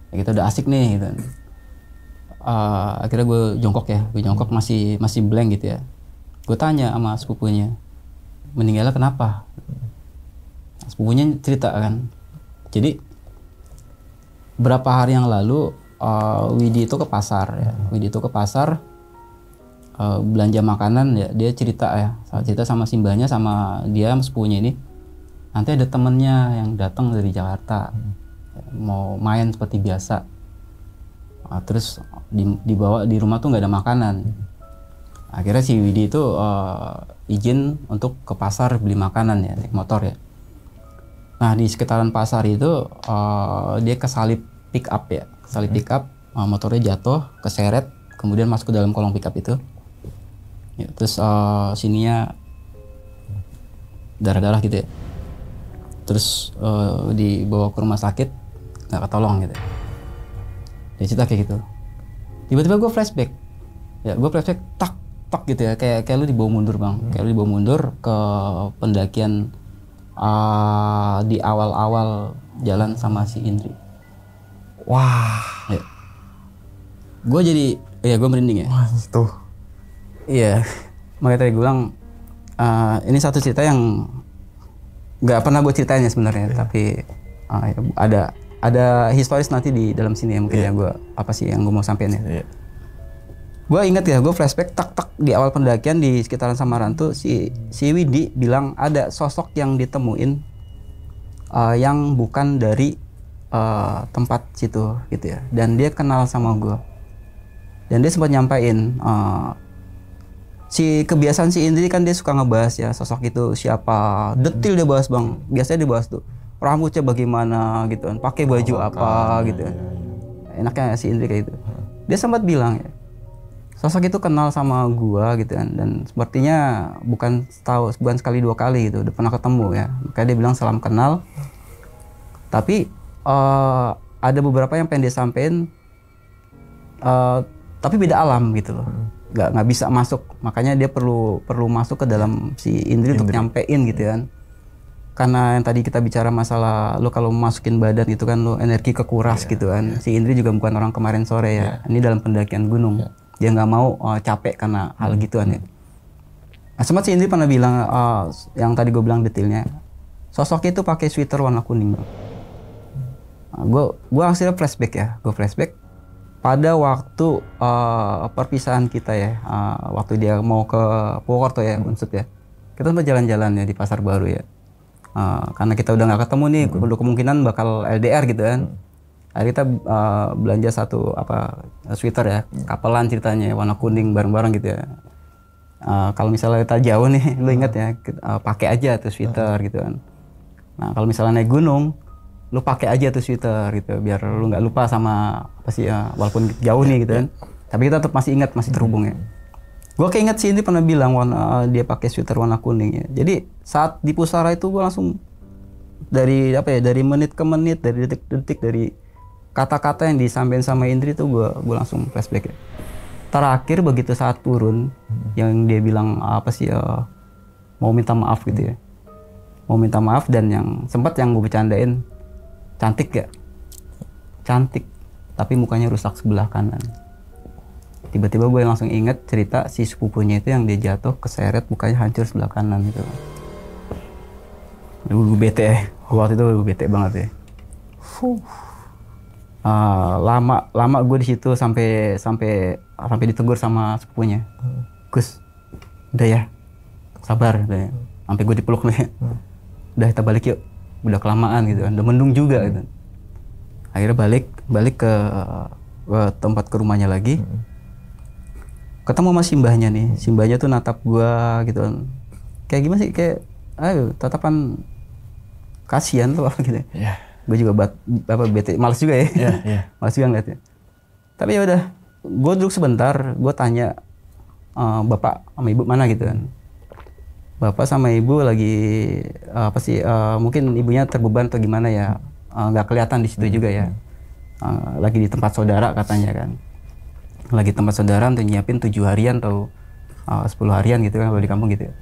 A: ya, kita udah asik nih gitu. Akhirnya gue jongkok masih blank gitu ya. Gue tanya sama sepupunya, meninggalnya kenapa? Sepupunya cerita kan, jadi berapa hari yang lalu Widi itu ke pasar ya. Belanja makanan ya, dia cerita sama simbahnya, sama dia sepupunya ini, nanti ada temennya yang datang dari Jakarta mau main seperti biasa. Terus dibawa di rumah tuh nggak ada makanan. Akhirnya si Widi itu izin untuk ke pasar beli makanan ya, naik motor ya. Nah di sekitaran pasar itu dia kesalip pick up, motornya jatuh, keseret, kemudian masuk ke dalam kolong pick up itu. Ya, terus sininya darah-darah gitu ya. Terus dibawa ke rumah sakit, nggak ketolong gitu. Dia cerita kayak gitu. Tiba-tiba gue flashback tak gitu ya, kayak lu dibawa mundur bang, kayak lu dibawa mundur ke pendakian di awal-awal jalan sama si Indri.
B: Wah.
A: Ya. Gue merinding ya.
B: Wah, tuh.
A: Iya, makanya tadi gue bilang ini satu cerita yang nggak pernah gue ceritain ya sebenarnya, tapi ada historis nanti di dalam sini ya mungkin ya, gue apa sih yang gue mau sampein ya. Gue inget ya, gue flashback tak di awal pendakian di sekitaran Samaran tuh si Widi bilang ada sosok yang ditemuin yang bukan dari tempat situ gitu ya, dan dia kenal sama gue, dan dia sempat nyampain si kebiasaan si Indri kan, dia suka ngebahas ya sosok itu siapa, detil dia bahas bang, biasanya dia bahas tuh rambutnya bagaimana gitu kan, pakai baju apa gitu kan. Enaknya si Indri kayak gitu. Dia sempat bilang ya, sosok itu kenal sama gua gitu kan, dan sepertinya bukan sekali dua kali gitu, udah pernah ketemu ya. Makanya dia bilang salam kenal. Tapi ada beberapa yang pengen dia sampein, tapi beda alam gitu loh. Nggak bisa masuk, makanya dia perlu masuk ke dalam si Indri untuk nyampein gitu kan. Karena yang tadi kita bicara masalah lu kalau masukin badan gitu kan, lu energi kekuras gitu kan. Si Indri juga bukan orang kemarin sore ya. Ini dalam pendakian gunung. Dia nggak mau capek karena hal gituan ya. Nah, sempat si Indri pernah bilang yang tadi gue bilang detailnya, sosok itu pakai sweater warna kuning bro. Gue akhirnya flashback pada waktu perpisahan kita ya, waktu dia mau ke Purwokerto ya, Unsut ya. Kita sempat jalan-jalan ya di Pasar Baru ya. Karena kita udah nggak ketemu nih, kemungkinan bakal LDR gitu kan. Akhirnya kita belanja satu sweater ya, kapelan ceritanya warna kuning bareng-bareng gitu ya. Kalau misalnya kita jauh nih, lu ingat ya, pakai aja tuh sweater gitu kan. Nah kalau misalnya naik gunung, lu pakai aja tuh sweater gitu, biar lu nggak lupa sama walaupun jauh nih gitu kan. Tapi kita tetap masih ingat, masih terhubung ya. Gue keinget sih, ini pernah bilang dia pakai sweater warna kuning ya. Jadi saat di pusara itu gue langsung dari menit ke menit, dari detik-detik, dari kata-kata yang disampaikan sama Indri tuh gue langsung flashback ya. Terakhir begitu saat turun, yang dia bilang mau minta maaf gitu ya. Mau minta maaf, dan yang sempat yang gue bercandain, cantik gak? Cantik, tapi mukanya rusak sebelah kanan. Tiba-tiba gue langsung inget cerita si sepupunya itu yang dia jatuh, keseret, mukanya hancur sebelah kanan gitu. Gue bete ya, waktu itu gue bete banget ya. Lama gue di situ sampai ditegur sama sepupunya. Gus, udah ya, sabar gitu ya. Sampai gue dipeluk nih. Udah kita balik yuk, udah kelamaan gitu kan, udah mendung juga gitu. Akhirnya balik ke tempat, ke rumahnya lagi. Ketemu sama simbahnya nih, simbahnya tuh natap gua gitu kan. Kayak gimana sih, kayak tatapan kasihan tuh gitu. Yeah. Gue juga bete, males juga ya. Yeah. Males juga ngeliatnya. Tapi ya udah, gue duduk sebentar, gue tanya bapak sama ibu mana gitu kan. Bapak sama ibu lagi mungkin ibunya terbeban atau gimana ya, nggak kelihatan di situ juga ya. Lagi di tempat saudara katanya kan. Lagi tempat saudara untuk nyiapin 7 harian atau 10 harian gitu kan kalau di kampung gitu ya.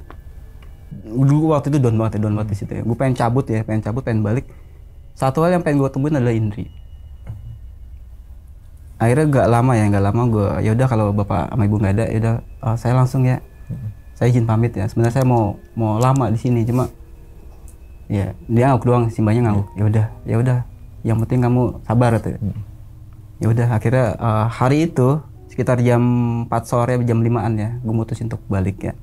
A: Dulu waktu itu down banget di situ ya. Gue pengen cabut, pengen balik. Satu hal yang pengen gue temuin adalah Indri. Akhirnya nggak lama gue ya udah kalau bapak sama ibu nggak ada, ya udah saya langsung ya. Saya izin pamit ya. Sebenarnya saya mau lama di sini, cuma ya dia ngangguk doang, Simbanya ngangguk. Ya udah. Yang penting kamu sabar tuh. Ya udah, akhirnya hari itu sekitar jam 4 sore, jam 5-an ya, gue mutusin untuk balik ya.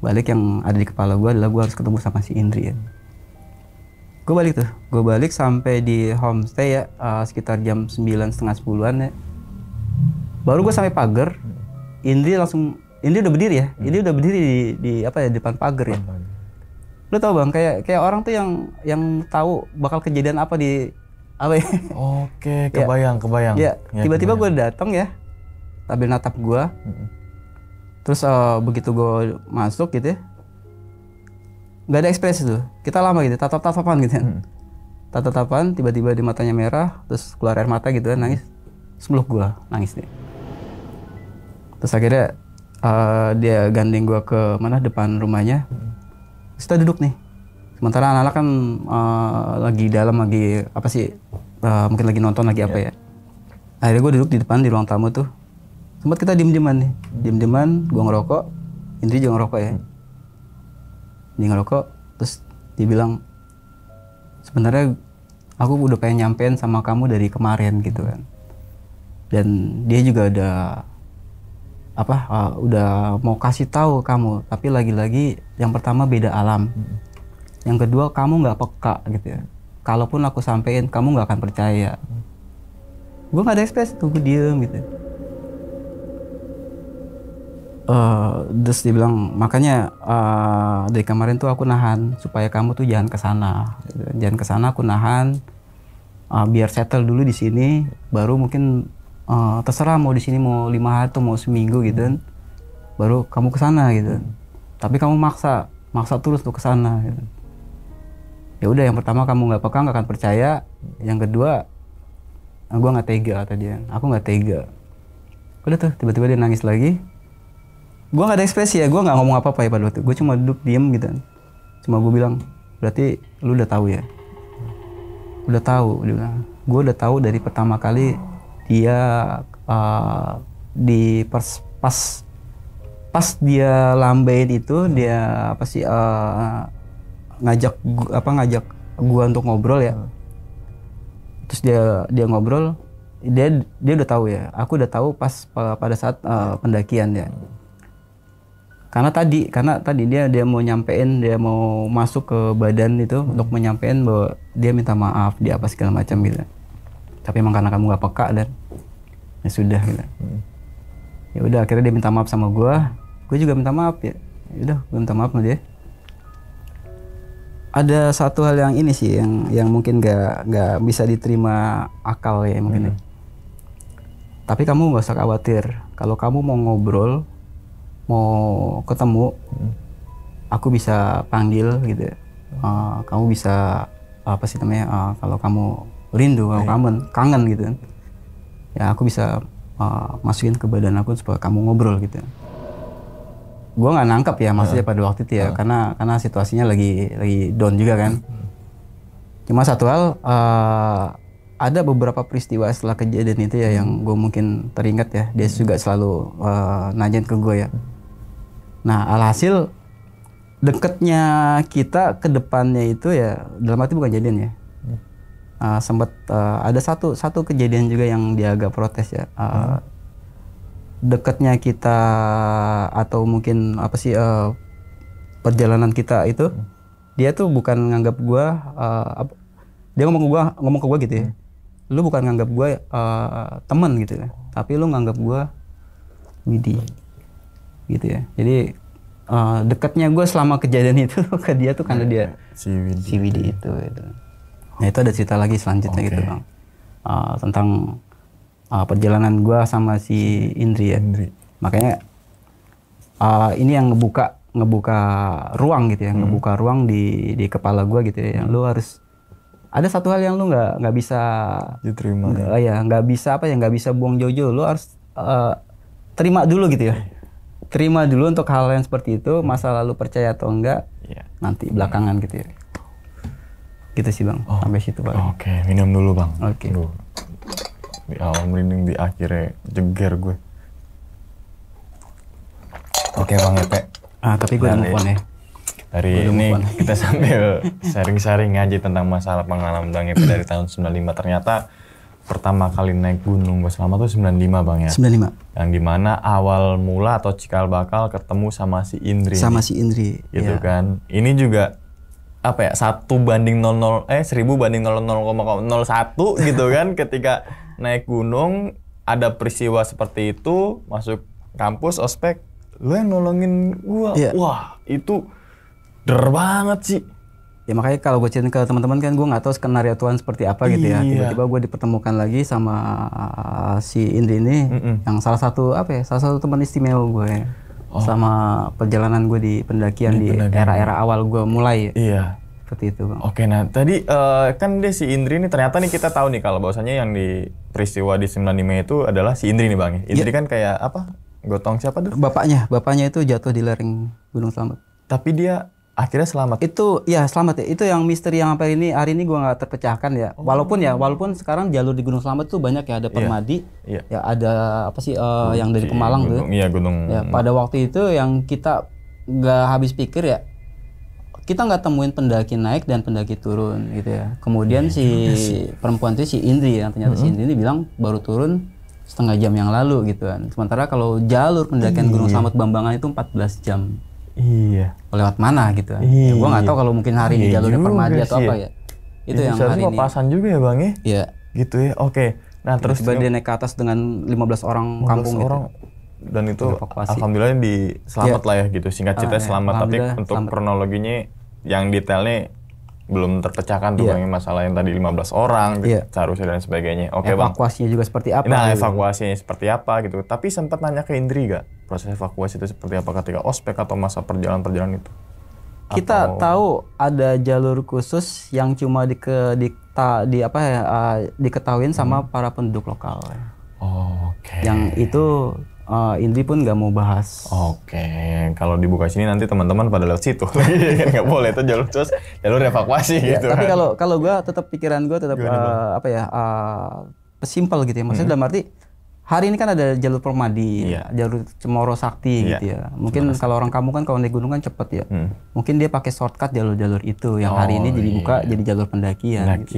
A: Balik yang ada di kepala gue adalah gue harus ketemu sama si Indri ya. Gue balik sampai di homestay ya, sekitar jam 9:30, 10-an ya. Baru gue sampai pagar, Indri udah berdiri ya. Indri udah berdiri di depan pagar ya. Lu tau bang, kayak orang tuh yang tahu bakal kejadian apa di apa ya.
B: Oke, kebayang.
A: Ya, tiba-tiba gue datang ya, sambil natap gue. Terus begitu gue masuk gitu ya, nggak ada ekspresi tuh. Kita lama gitu, tatap-tatapan gitu ya. Tatap-tatapan, tiba-tiba di matanya merah, terus keluar air mata gitu kan, nangis. Terus meluk gue, nangis nih. Terus akhirnya dia gandeng gue ke depan rumahnya. Terus kita duduk nih. Sementara anak-anak kan lagi dalam, mungkin lagi nonton lagi apa ya. Akhirnya gue duduk di depan di ruang tamu tuh. Sempat kita diem-dieman nih. Gue ngerokok, Indri juga ngerokok ya. Dia ngerokok, terus dia bilang, sebenarnya aku udah pengen nyampein sama kamu dari kemarin gitu kan. Dan dia juga udah mau kasih tahu kamu, tapi lagi-lagi yang pertama beda alam. Yang kedua kamu nggak peka gitu ya. Kalaupun aku sampein, kamu nggak akan percaya. Gue nggak ada ekspresi tuh, gue diem gitu. Terus dia bilang, makanya dari kemarin tuh aku nahan supaya kamu tuh jangan kesana. Jangan kesana, aku nahan biar settle dulu di sini. Baru mungkin terserah mau di sini mau 5 hari atau mau seminggu gitu kan. Baru kamu kesana gitu. Tapi kamu maksa terus tuh kesana gitu. Ya udah, yang pertama kamu nggak peka, nggak akan percaya. Yang kedua, gue nggak tega kata dia. Aku nggak tega. Udah tuh, tiba-tiba dia nangis lagi. Gue nggak ada ekspresi ya, gue nggak ngomong apa-apa ya pada waktu. Gue cuma duduk diem gitu. Cuma gue bilang, berarti lu udah tahu ya? Udah tahu, dia bilang. Gue udah tahu dari pertama kali dia pas dia lambain itu, dia ngajak gua untuk ngobrol ya. Terus dia ngobrol, dia udah tahu ya. Aku udah tahu pada saat pendakian ya. Karena tadi dia mau nyampein, dia mau masuk ke badan itu untuk menyampaikan bahwa dia minta maaf, dia apa segala macam gitu. Tapi emang karena kamu nggak peka dan ya sudah gitu. Ya udah, akhirnya dia minta maaf sama gue juga minta maaf ya. Ya udah, gue minta maaf sama dia. Ada satu hal yang ini sih yang mungkin nggak bisa diterima akal ya mungkin ya. Tapi kamu nggak usah khawatir. Kalau kamu mau ngobrol, mau ketemu, aku bisa panggil gitu. Kamu bisa kalau kamu rindu, kalau kangen gitu kan. Ya aku bisa masukin ke badan aku supaya kamu ngobrol gitu. Gue nggak nangkep ya maksudnya pada waktu itu ya, karena situasinya lagi down juga kan. Cuma satu hal, ada beberapa peristiwa setelah kejadian itu ya yang gue mungkin teringat ya. Dia juga selalu nanyain ke gue ya. Nah alhasil deketnya kita ke depannya itu ya, dalam arti bukan jadian ya. Sempat ada satu kejadian juga yang dia agak protes ya. Dekatnya kita atau mungkin perjalanan kita itu, dia tuh bukan nganggap gua dia ngomong ke gua gitu ya. Lu bukan nganggap gua teman gitu ya, tapi lu nganggap gua Widi gitu ya. Jadi dekatnya gua selama kejadian itu ke dia tuh karena dia si Widi itu gitu. Nah itu ada cerita lagi selanjutnya gitu bang, tentang perjalanan gue sama si Indri ya. Makanya ini yang ngebuka ruang gitu ya, ngebuka ruang di kepala gue gitu ya. Lu harus ada satu hal yang lu nggak bisa
B: diterima.
A: Nggak bisa buang jauh-jauh. Lu harus terima dulu gitu ya. Terima dulu untuk hal yang seperti itu, masa lalu percaya atau enggak.
B: Iya.
A: nanti belakangan gitu ya. Gitu sih Bang, sampai situ Bang.
B: Oke, minum dulu Bang.
A: Oke.
B: Duh. Di awal merinding, di akhirnya jeger gue. Oke Bang Epe.
A: Tapi gue udah move on ya.
B: Hari ini kita sambil sharing-sharing ngaji tentang masalah pengalaman Bang Epe dari tahun 95. Ternyata pertama kali naik gunung bersama tuh 95 Bang ya.
A: 95.
B: Yang dimana awal mula atau cikal bakal ketemu sama si Indri.
A: Sama si Indri.
B: Gitu kan. Ini juga apa ya, 1000 banding 0,01 gitu kan. Ketika naik gunung ada peristiwa seperti itu, masuk kampus ospek, lu yang nolongin gua. Wah itu der banget sih.
A: Ya makanya kalau gue ceritain ke teman-teman kan gue nggak tahu skenario Tuhan seperti apa gitu ya. Tiba-tiba gue dipertemukan lagi sama si Indri ini, yang salah satu teman istimewa gue. Sama perjalanan gue di pendakian di era-era awal gue mulai.
B: Iya.
A: Seperti itu Bang.
B: Oke, nah tadi kan dia si Indri ini ternyata nih kita tahu nih kalau bahwasanya yang di peristiwa di 95 itu adalah si Indri nih Bang. Indri kan kayak apa? Gotong siapa tuh?
A: Bapaknya itu jatuh di lereng Gunung Slamet.
B: Tapi dia akhirnya selamat.
A: Itu ya selamat ya. Itu yang misteri yang sampai hari ini gue nggak terpecahkan ya. Walaupun sekarang jalur di Gunung Slamet tuh banyak ya, ada Permadi, ya ada apa sih yang dari Pemalang tuh.
B: Iya gunung.
A: Ya, pada waktu itu yang kita nggak habis pikir ya, kita nggak temuin pendaki naik dan pendaki turun gitu ya. Kemudian si perempuan itu si Indri yang ternyata si Indri ini bilang baru turun setengah jam yang lalu gitu kan. Sementara kalau jalur pendakian Gunung Slamet Bambangan itu 14 jam.
B: Iya.
A: Lewat mana gitu kan. Ya, gua nggak tahu kalau mungkin hari ini jalurnya Permadi atau apa ya. Itu yang hari ini.
B: Papasan juga ya Bang ya?
A: Iya.
B: Gitu ya. Oke. Nah, terus
A: dia naik ke atas dengan 15 orang kampung gitu.
B: Dan itu alhamdulillah selamat lah ya gitu. Singkat cerita selamat, tapi untuk kronologinya yang detailnya belum terpecahkan tuh Bang, masalah yang tadi 15 orang seharusnya dan sebagainya. Oke Bang.
A: Evakuasinya juga seperti apa?
B: Nah, evakuasinya seperti apa gitu. Tapi sempat nanya ke Indri gak proses evakuasi itu seperti apa ketika ospek atau masa perjalanan itu?
A: Kita tahu ada jalur khusus yang cuma diketahuin sama para penduduk lokal.
B: Oke.
A: Yang itu Indri pun nggak mau bahas.
B: Oke, kalau dibuka sini nanti teman-teman pada lewat situ. Nggak boleh, itu jalur evakuasi gitu.
A: Tapi kalau gue tetap pikiran gue tetap simpel gitu ya. Maksudnya dalam arti hari ini kan ada jalur Permadi, jalur Cemoro Sakti gitu ya. Mungkin kalau orang kampung kan kalau naik gunung kan cepet ya. Mungkin dia pakai shortcut jalur-jalur itu yang hari ini jadi buka jadi jalur pendakian.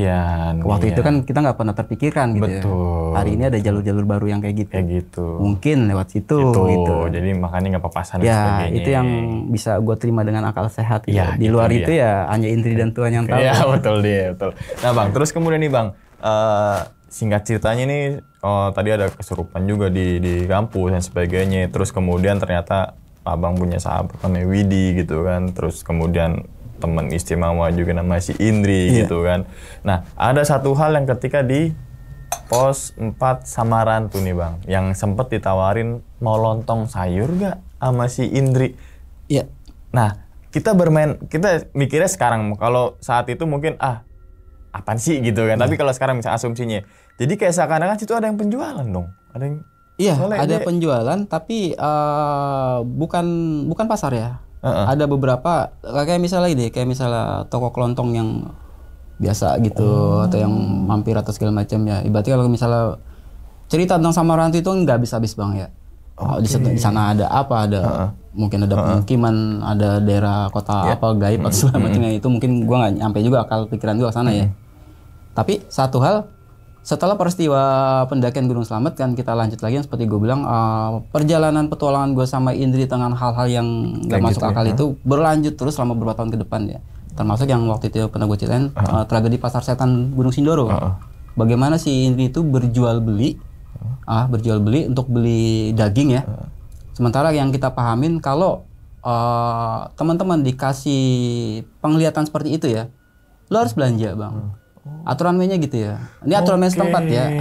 A: Waktu itu kan kita nggak pernah terpikirkan gitu ya. Hari ini ada jalur-jalur baru yang kayak gitu. Mungkin lewat situ gitu.
B: Jadi makanya nggak papasan
A: dan
B: sebagainya.
A: Ya itu yang bisa gue terima dengan akal sehat. Gitu. Di luar itu ya hanya Indri dan Tuhan yang tahu.
B: Iya betul. Nah Bang, terus kemudian nih Bang. Singkat ceritanya nih, tadi ada kesurupan juga di kampus dan sebagainya. Terus kemudian ternyata Abang punya sahabat namanya Widi gitu kan. Terus kemudian teman istimewa juga namanya si Indri gitu kan. Nah, ada satu hal yang ketika di pos 4 Samaran tuh nih Bang, yang sempet ditawarin mau lontong sayur gak sama si Indri.
A: Iya.
B: Nah, kita mikirnya sekarang, kalau saat itu mungkin apaan sih gitu kan. Tapi kalau sekarang misalnya asumsinya, jadi kayak seakan-akan situ ada yang penjualan dong. Ada yang
A: ada penjualan tapi bukan pasar ya. Ada beberapa kayak misalnya toko kelontong yang biasa gitu atau yang mampir atau segala macam ya. Ibaratnya kalau misalnya cerita tentang Samaran itu nggak habis-habis Bang ya. Di sana ada apa, mungkin ada pemukiman, ada daerah kota apa gaib atau segala macamnya. Itu mungkin gua nggak nyampe juga akal pikiran gua ke sana ya. Tapi satu hal, setelah peristiwa pendakian Gunung Slamet kan kita lanjut lagi yang seperti gue bilang, perjalanan petualangan gue sama Indri dengan hal-hal yang nggak masuk akal itu berlanjut terus selama beberapa tahun ke depan ya. Termasuk yang waktu itu pernah gue ceritain, tragedi Pasar Setan Gunung Sindoro. Bagaimana si Indri itu berjual beli untuk beli daging ya. Sementara yang kita pahamin kalau teman-teman dikasih penglihatan seperti itu ya, lo harus belanja Bang. Aturan mainnya gitu ya. Ini aturan main setempat ya.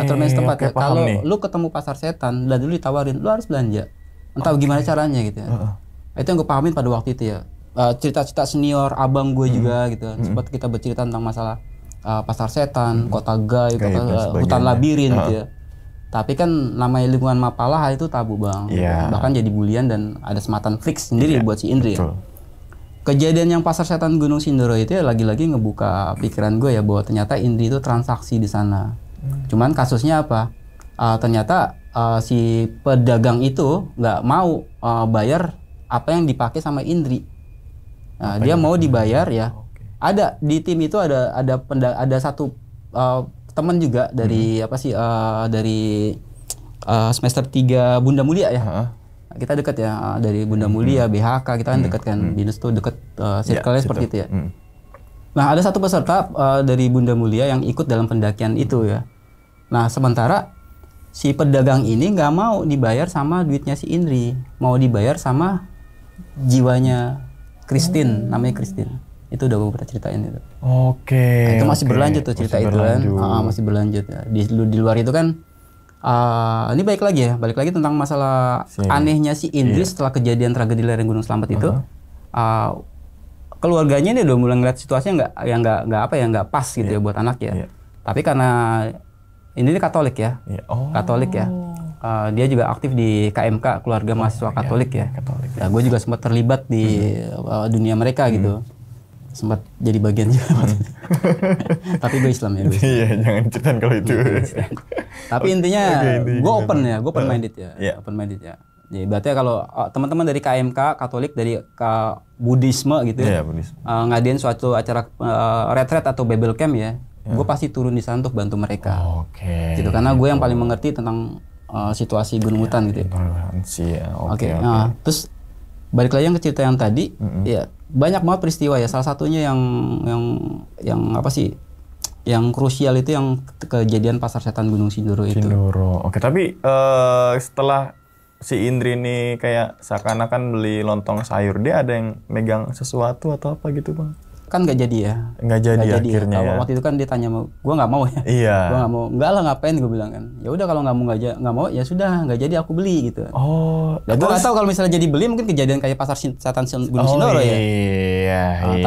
A: Kalau lu ketemu pasar setan dan dulu ditawarin, lu harus belanja. Entah gimana caranya gitu ya. Itu yang gue pahamin pada waktu itu ya. Cerita-cerita senior abang gue juga gitu. Sempat kita bercerita tentang masalah pasar setan, kota gaib, hutan labirin gitu ya. Tapi kan namanya lingkungan Mapala itu tabu Bang. Bahkan jadi bulian dan ada sematan fix sendiri buat si Indri ya. kejadian yang pasar setan Gunung Sindoro itu ya lagi-lagi ngebuka pikiran gue ya bahwa ternyata Indri itu transaksi di sana. Cuman kasusnya apa? Ternyata si pedagang itu nggak mau bayar apa yang dipakai sama Indri. Dia mau dibayar ya. Ada di tim itu ada satu teman juga dari dari semester 3 Bunda Mulia ya. Kita dekat ya dari Bunda Mulia, BHK, kita kan dekat kan, BINUS tuh dekat circle-nya seperti itu ya. Nah, ada satu peserta dari Bunda Mulia yang ikut dalam pendakian itu ya. Nah, sementara si pedagang ini nggak mau dibayar sama duitnya si Indri, mau dibayar sama jiwanya Christine, namanya Christine. Itu udah gue pernah ceritain itu.
B: Oke.
A: Nah, itu masih berlanjut tuh cerita itu kan. Masih berlanjut ya. Di luar itu kan ini balik lagi tentang masalah anehnya si Indri setelah kejadian tragedi lereng Gunung Slamet itu. Keluarganya ini udah mulai ngeliat situasinya nggak pas gitu ya buat anak ya. Tapi karena ini Katolik ya, Katolik ya. Dia juga aktif di KMK, keluarga mahasiswa Katolik ya. Ya, gue juga sempat terlibat di dunia mereka gitu. Sempat jadi bagian juga. Tapi gue Islam ya.
B: Iya, jangan ceritain kalau itu.
A: Tapi intinya gue open minded ya. Open minded ya. Jadi berarti kalau teman-teman dari KMK Katolik dari Buddhisme gitu ya. Ngadain suatu acara retreat atau Bible camp ya. Gue pasti turun di sana untuk bantu mereka. Gitu karena gue yang paling mengerti tentang situasi gunung hutan gitu ya. Terus balik lagi yang ke cerita yang tadi, ya banyak banget peristiwa ya. Salah satunya yang apa sih? Yang krusial itu yang kejadian pasar setan Gunung Sindoro itu.
B: Oke, tapi setelah si Indri ini kayak seakan-akan beli lontong sayur, dia ada yang megang sesuatu atau apa gitu bang?
A: Kan nggak jadi ya.
B: Nggak jadi akhirnya ya.
A: Waktu itu kan dia tanya mau, gue nggak mau ya.
B: Iya.
A: Gue nggak mau, nggak lah ngapain gue bilang kan. Ya udah kalau nggak mau ya sudah nggak jadi aku beli gitu. Dan gue nggak tahu kalau misalnya jadi beli mungkin kejadian kayak pasar setan Gunung Sindoro ya.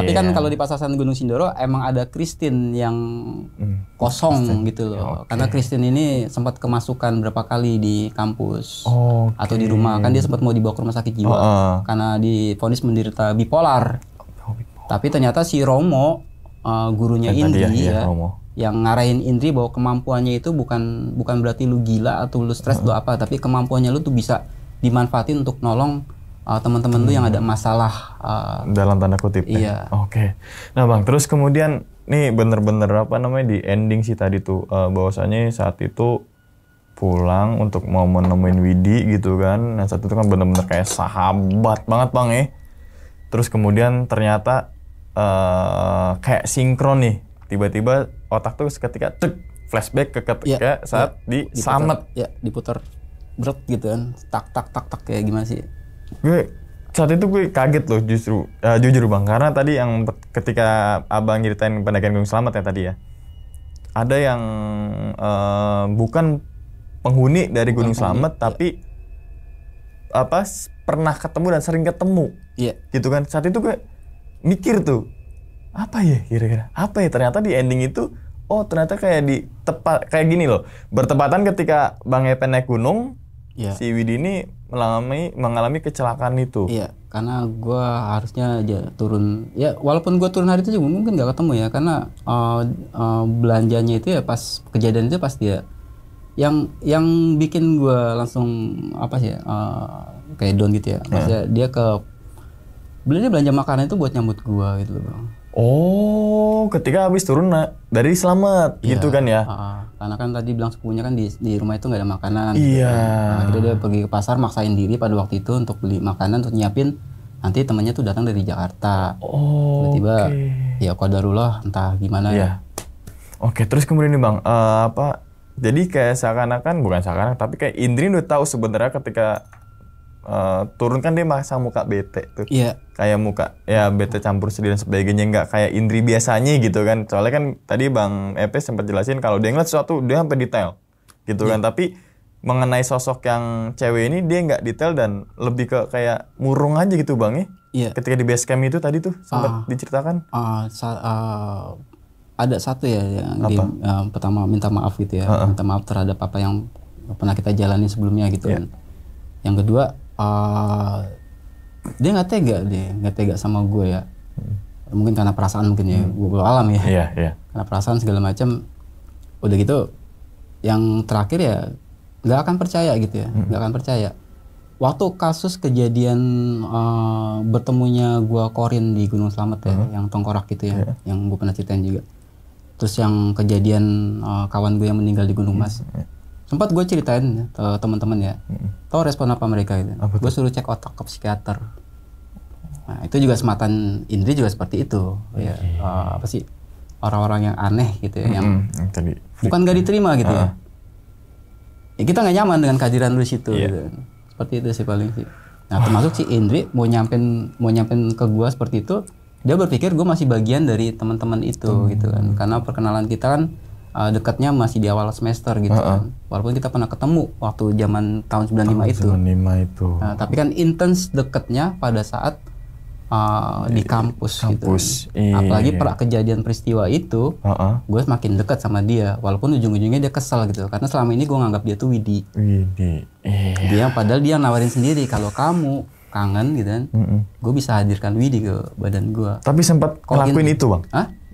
A: Tapi kan kalau di pasar setan Gunung Sindoro emang ada Christine yang kosong gitu loh. Karena Christine ini sempat kemasukan berapa kali di kampus atau di rumah. Kan dia sempat mau dibawa ke rumah sakit jiwa karena divonis menderita bipolar. Tapi ternyata si Romo, gurunya Indri ya, yang ngarahin Indri bahwa kemampuannya itu bukan berarti lu gila atau lu stres atau apa, tapi kemampuannya lu tuh bisa dimanfaatin untuk nolong teman-teman lu yang ada masalah.
B: Dalam tanda kutip.
A: Iya.
B: Oke. Nah bang, terus kemudian nih bener-bener apa namanya di ending sih tadi tuh bahwasanya saat itu pulang untuk mau menemuin Widi gitu kan. Nah saat itu kan bener-bener kayak sahabat banget bang ya. Terus kemudian ternyata kayak sinkron nih, tiba-tiba otak tuh seketika flashback ke ketika saat di Slamet.
A: Ya, diputar berat gitu kan, tak kayak gimana sih?
B: Gue saat itu gue kaget loh justru, jujur bang, karena tadi yang ketika abang ceritain pendakian Gunung Slamet ya tadi ya, ada yang bukan penghuni dari Gunung Slamet tapi apa pernah ketemu dan sering ketemu, gitu kan? Saat itu gue mikir tuh apa ya kira-kira apa ya, ternyata di ending itu ternyata kayak kayak gini loh, bertepatan ketika Bang Epen naik gunung, si Widi ini mengalami kecelakaan itu.
A: Iya, karena gue harusnya aja turun ya, walaupun gue turun hari itu juga mungkin gak ketemu ya, karena belanjanya itu ya pas kejadian itu pas dia yang bikin gue langsung apa sih kayak down gitu ya. Maksudnya dia belanja makanan itu buat nyambut gua gitu loh bang.
B: Ketika habis turun dari Slamet gitu kan ya?
A: Karena kan tadi bilang sepupunya kan di rumah itu nggak ada makanan.
B: Iya.
A: Gitu kan. Akhirnya dia pergi ke pasar maksain diri pada waktu itu untuk beli makanan untuk nyiapin. Nanti temannya tuh datang dari Jakarta. Tiba-tiba ya qadarullah entah gimana ya.
B: Oke, terus kemudian nih bang, jadi kayak bukan seakan-akan, tapi kayak Indri udah tahu sebenarnya ketika turun kan dia masang muka bete tuh. Kayak muka ya bete campur sedih dan sebagainya, nggak kayak Indri biasanya gitu kan. Soalnya kan tadi Bang Epe sempat jelasin kalau dia ngeliat sesuatu dia sampai detail gitu kan. Tapi mengenai sosok yang cewek ini dia nggak detail dan lebih ke kayak murung aja gitu bang ya. Ketika di base camp itu tadi tuh sempat diceritakan.
A: Ada satu ya yang pertama minta maaf gitu ya. Minta maaf terhadap apa yang pernah kita jalani sebelumnya gitu kan. Yang kedua dia nggak tega sama gue ya. Mungkin karena perasaan mungkin ya, gue belum alam ya.
B: Iya.
A: Karena perasaan segala macam. Udah gitu, yang terakhir ya nggak akan percaya gitu ya, nggak akan percaya. Waktu kasus kejadian bertemunya gue Korin di Gunung Slamet ya, yang tengkorak gitu ya, yang gue pernah ceritain juga. Terus yang kejadian kawan gue yang meninggal di Gunung Mas. Sempat gue ceritain ke teman-teman ya. Tahu respon apa mereka gitu? Gue suruh cek otak ke psikiater. Nah, itu juga sematan Indri juga seperti itu. Ya, apa sih orang-orang yang aneh gitu ya, yang
B: tadi
A: bukan gak diterima gitu ya. Ya kita nggak nyaman dengan kehadiran lu di situ. Gitu. Seperti itu sih paling sih. Nah termasuk si Indri mau nyampein ke gue seperti itu, dia berpikir gue masih bagian dari teman-teman itu gitu kan. Karena perkenalan kita kan dekatnya masih di awal semester gitu kan. Walaupun kita pernah ketemu waktu zaman tahun 95 itu.
B: 95 itu.
A: Nah, tapi kan intens dekatnya pada saat di kampus gitu. Apalagi kejadian peristiwa itu, gue semakin dekat sama dia. Walaupun ujung-ujungnya dia kesal gitu. Karena selama ini gue nganggap dia tuh Widi. Dia padahal dia nawarin sendiri kalau kamu kangen gitu kan, gue bisa hadirkan Widi ke badan gue.
B: Tapi sempat ngelakuin itu bang?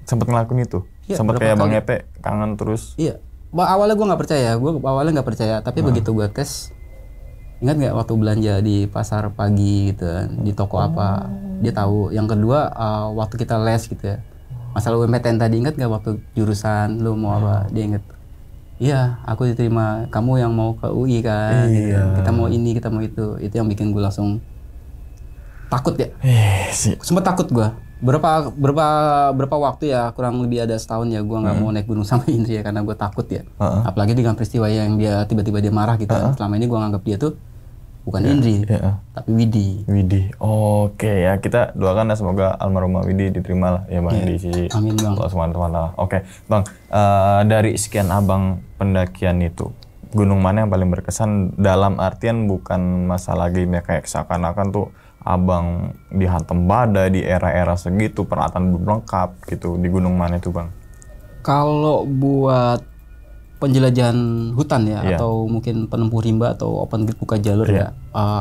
B: Sempat ngelakuin itu?
A: Ya,
B: sempat kayak Bang Ete kangen terus?
A: Iya. Awalnya gue nggak percaya. Tapi begitu gue tes, ingat nggak waktu belanja di pasar pagi gitu kan, di toko apa, dia tahu. Yang kedua waktu kita les gitu ya, masalah UMPTN tadi, ingat nggak waktu jurusan lu mau apa, dia inget. Iya, aku diterima, kamu yang mau ke UI kan, gitu. Kita mau ini, kita mau itu yang bikin gue langsung takut ya. Sempet takut gue. Berapa waktu ya, kurang lebih ada setahun ya, gue nggak mau naik gunung sama Indri ya, karena gue takut ya. Apalagi dengan peristiwa yang dia tiba-tiba dia marah gitu. Selama ini gue nganggap dia tuh bukan Indri, tapi Widi.
B: Oke ya, kita doakan ya semoga almarhumah Widi diterima lah ya bang di sisi Allah SWT. Oke bang, dari sekian abang pendakian itu, gunung mana yang paling berkesan dalam artian bukan masalah game ya, kayak seakan-akan tuh abang dihantam badai di era-era segitu, peralatan belum lengkap gitu, di gunung mana itu bang?
A: Kalau buat penjelajahan hutan ya, atau mungkin penempuh rimba atau open grid buka jalur ya,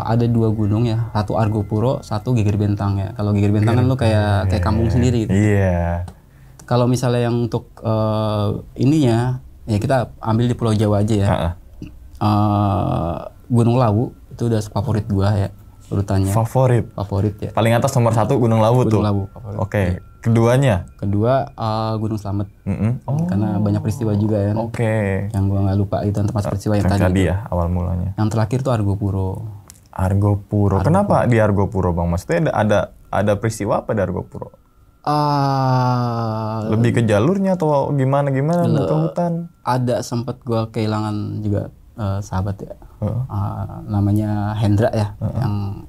A: ada 2 gunung ya, satu Argopuro, satu Geger Bentang ya. Kalau Geger Bentang kan lu kayak kampung sendiri gitu. Kalau misalnya yang untuk ininya ya kita ambil di Pulau Jawa aja ya. Gunung Lawu itu udah favorit gua ya urutannya. Favorit ya.
B: Paling atas nomor 1 Gunung Lawu tuh.
A: Gunung Lawu.
B: Oke. Keduanya?
A: Kedua Gunung Slamet. Karena banyak peristiwa juga ya. Yang gua nggak lupa itu tempat peristiwa yang tadi
B: ya awal mulanya.
A: Yang terakhir tuh Argopuro.
B: Kenapa di Argopuro bang? Maksudnya ada peristiwa apa di Argopuro? Lebih ke jalurnya atau gimana ke hutan?
A: Ada sempat gua kehilangan juga sahabat ya. Namanya Hendra ya, yang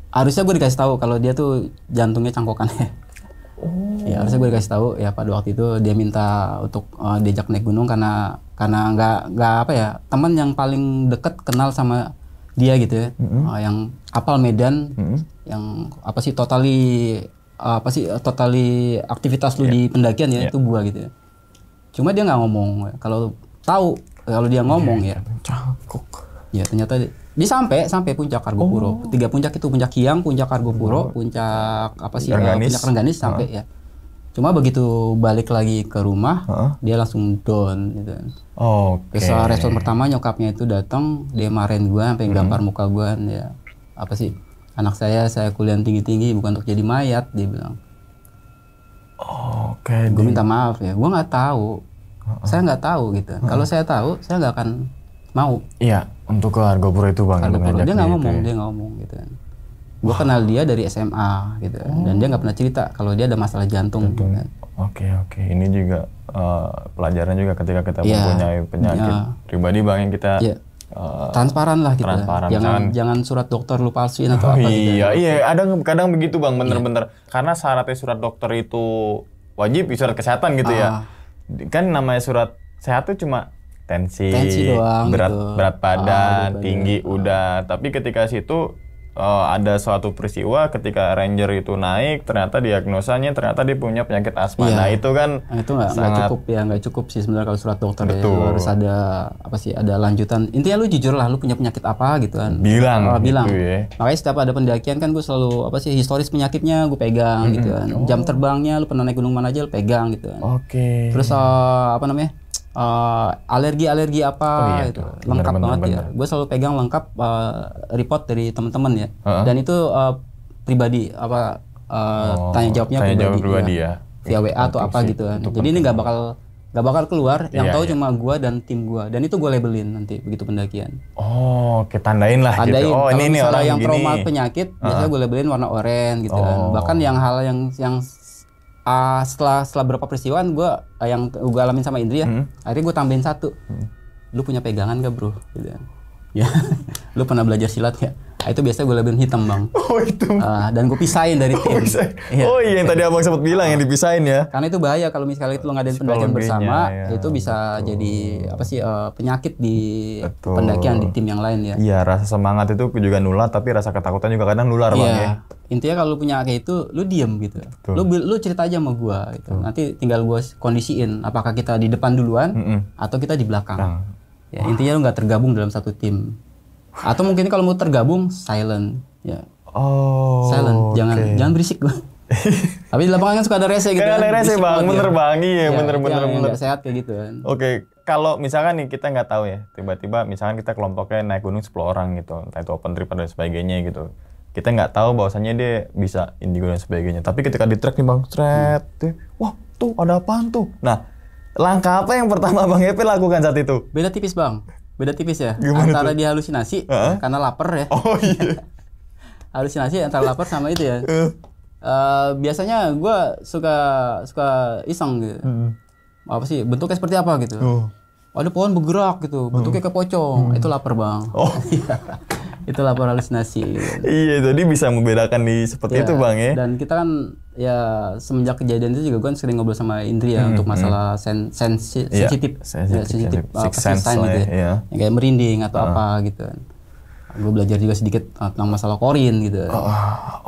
A: harusnya gue dikasih tahu kalau dia tuh jantungnya cangkokan ya. Ya harusnya gue dikasih tahu ya, pada waktu itu dia minta untuk diajak naik gunung karena nggak apa ya, teman yang paling deket kenal sama dia gitu ya, yang apal medan, yang totally aktivitas lu di pendakian ya, itu gua gitu ya. Cuma dia nggak ngomong. Kalau dia ngomong ya
B: cangkok.
A: Ya ternyata dia sampai puncak Argopuro. 3 puncak itu, puncak Hyang, puncak Argopuro, puncak puncak Rengganis sampai ya. Cuma begitu balik lagi ke rumah, dia langsung down gitu. Terus respon pertama nyokapnya itu datang, dia marahin gua sampai gampar muka gua ya. Anak saya kuliah tinggi-tinggi bukan untuk jadi mayat, dia bilang. Gue minta maaf ya, gue nggak tahu. Saya nggak tahu gitu. Kalau saya tahu, saya nggak akan mau.
B: Iya, untuk ke Argopuro itu bang.
A: Dia nggak ngomong gitu kan. Gue kenal dia dari SMA gitu, dan dia nggak pernah cerita kalau dia ada masalah jantung. Gitu kan.
B: Oke. Ini juga pelajaran juga ketika kita mempunyai penyakit pribadi bang, yang kita
A: transparan lah gitu. Jangan surat dokter lu palsuin atau apa gitu.
B: Iya, kadang begitu bang, bener-bener. Karena syaratnya surat dokter itu wajib, surat kesehatan gitu ya. Kan namanya surat sehat tuh cuma tensi doang, berat badan, tinggi udah. Tapi ketika situ ada suatu peristiwa ketika ranger itu naik, ternyata diagnosanya ternyata dia punya penyakit asma. Nah itu kan
A: itu nggak cukup sih sebenarnya kalau surat dokter. Ya. Lu harus ada ada lanjutan. Intinya lu jujur lah, lu punya penyakit apa gitu kan.
B: Bilang.
A: Gitu ya. Makanya setiap ada pendakian kan gue selalu historis penyakitnya gue pegang gitu kan. Jam terbangnya lu pernah naik gunung mana aja lu pegang gitu kan.
B: Oke.
A: Terus alergi apa gitu. Lengkap banget ya. Gue selalu pegang lengkap report dari teman-teman ya. Dan itu pribadi tanya jawabnya pribadi ya. Via WA atau apa gitu kan. Jadi ini nggak bakal keluar. Yang tahu cuma gue dan tim gue. Dan itu gue labelin nanti begitu pendakian.
B: Kita tandain lah gitu. Oh ini orang
A: yang trauma penyakit biasanya gue labelin warna oranye gitu kan. Bahkan yang hal yang setelah berapa peristiwa yang gue alamin sama Indri ya, akhirnya gue tambahin satu. Lu punya pegangan gak bro? Gitu. Ya, lu pernah belajar silat gak? Itu biasanya gue labelin hitam bang.
B: Hitam.
A: Dan gue pisahin dari tim.
B: Yang tadi abang sempat bilang yang dipisahin ya.
A: Karena itu bahaya kalau misalnya itu lo ngadain pendakian bersama, itu bisa jadi penyakit di pendakian di tim yang lain ya.
B: Iya, rasa semangat itu juga nular, tapi rasa ketakutan juga kadang nular bang ya.
A: Intinya kalau lu punya kayak itu, lu diem gitu. Lu cerita aja sama gua gitu. Nanti tinggal gua kondisiin apakah kita di depan duluan atau kita di belakang. Ya, intinya lu nggak tergabung dalam satu tim. Atau mungkin kalau mau tergabung silent ya. Silent, jangan berisik gua. Tapi di lapangan kan suka ada rese gitu kan.
B: Ada rese bang, bener bang, iya bener.
A: Nggak sehat kayak gitu kan.
B: Oke, kalau misalkan nih kita nggak tahu ya, tiba-tiba misalkan kita kelompoknya naik gunung 10 orang gitu, entah itu open trip dan sebagainya gitu. Kita nggak tahu bahwasannya dia bisa indigo dan sebagainya. Tapi ketika di trek nih bang, wah tuh ada apaan tuh? Nah, langkah apa yang pertama bang Epe lakukan saat itu?
A: Beda tipis bang, beda tipis ya.
B: Gimana
A: antara
B: tuh?
A: Dia halusinasi karena lapar ya.
B: Iya.
A: Halusinasi antara lapar sama itu ya. Biasanya gue suka iseng gitu. Bentuknya seperti apa gitu. Ada pohon bergerak gitu, bentuknya kayak pocong. Itu lapar bang. Itu lapor halusinasi.
B: Iya, jadi bisa membedakan di seperti itu bang ya.
A: Dan kita kan ya semenjak kejadian itu juga kan sering ngobrol sama Indri ya untuk masalah sensitif sense gitu ya. Yang kayak merinding atau apa gitu kan. Gue belajar juga sedikit tentang masalah korin gitu.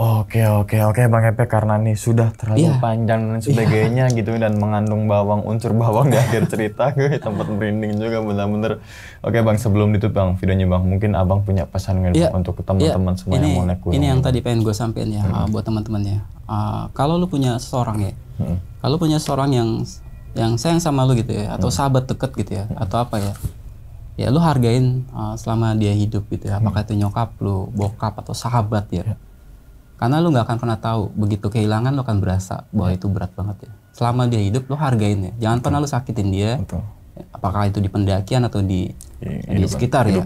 B: Oke bang Epe, karena nih sudah terlalu panjang dan sebagainya gitu dan mengandung unsur bawang di akhir cerita, gue tempat merinding juga bener-bener. Oke bang, sebelum ditutup bang videonya bang, mungkin abang punya pesan nggak untuk teman-teman semua yang mau naik gunung? Ini
A: yang tadi pengen gue sampein ya buat teman-teman ya. Kalau lu punya seseorang ya, kalau punya seseorang yang sayang sama lu gitu ya, atau sahabat deket gitu ya, atau apa ya lu hargain selama dia hidup gitu ya. Apakah itu nyokap lu, bokap atau sahabat ya. Karena lu nggak akan pernah tahu begitu kehilangan lu akan berasa bahwa itu berat banget ya. Selama dia hidup lu hargain ya. Jangan pernah lu sakitin dia. Apakah itu di pendakian atau di sekitar ya.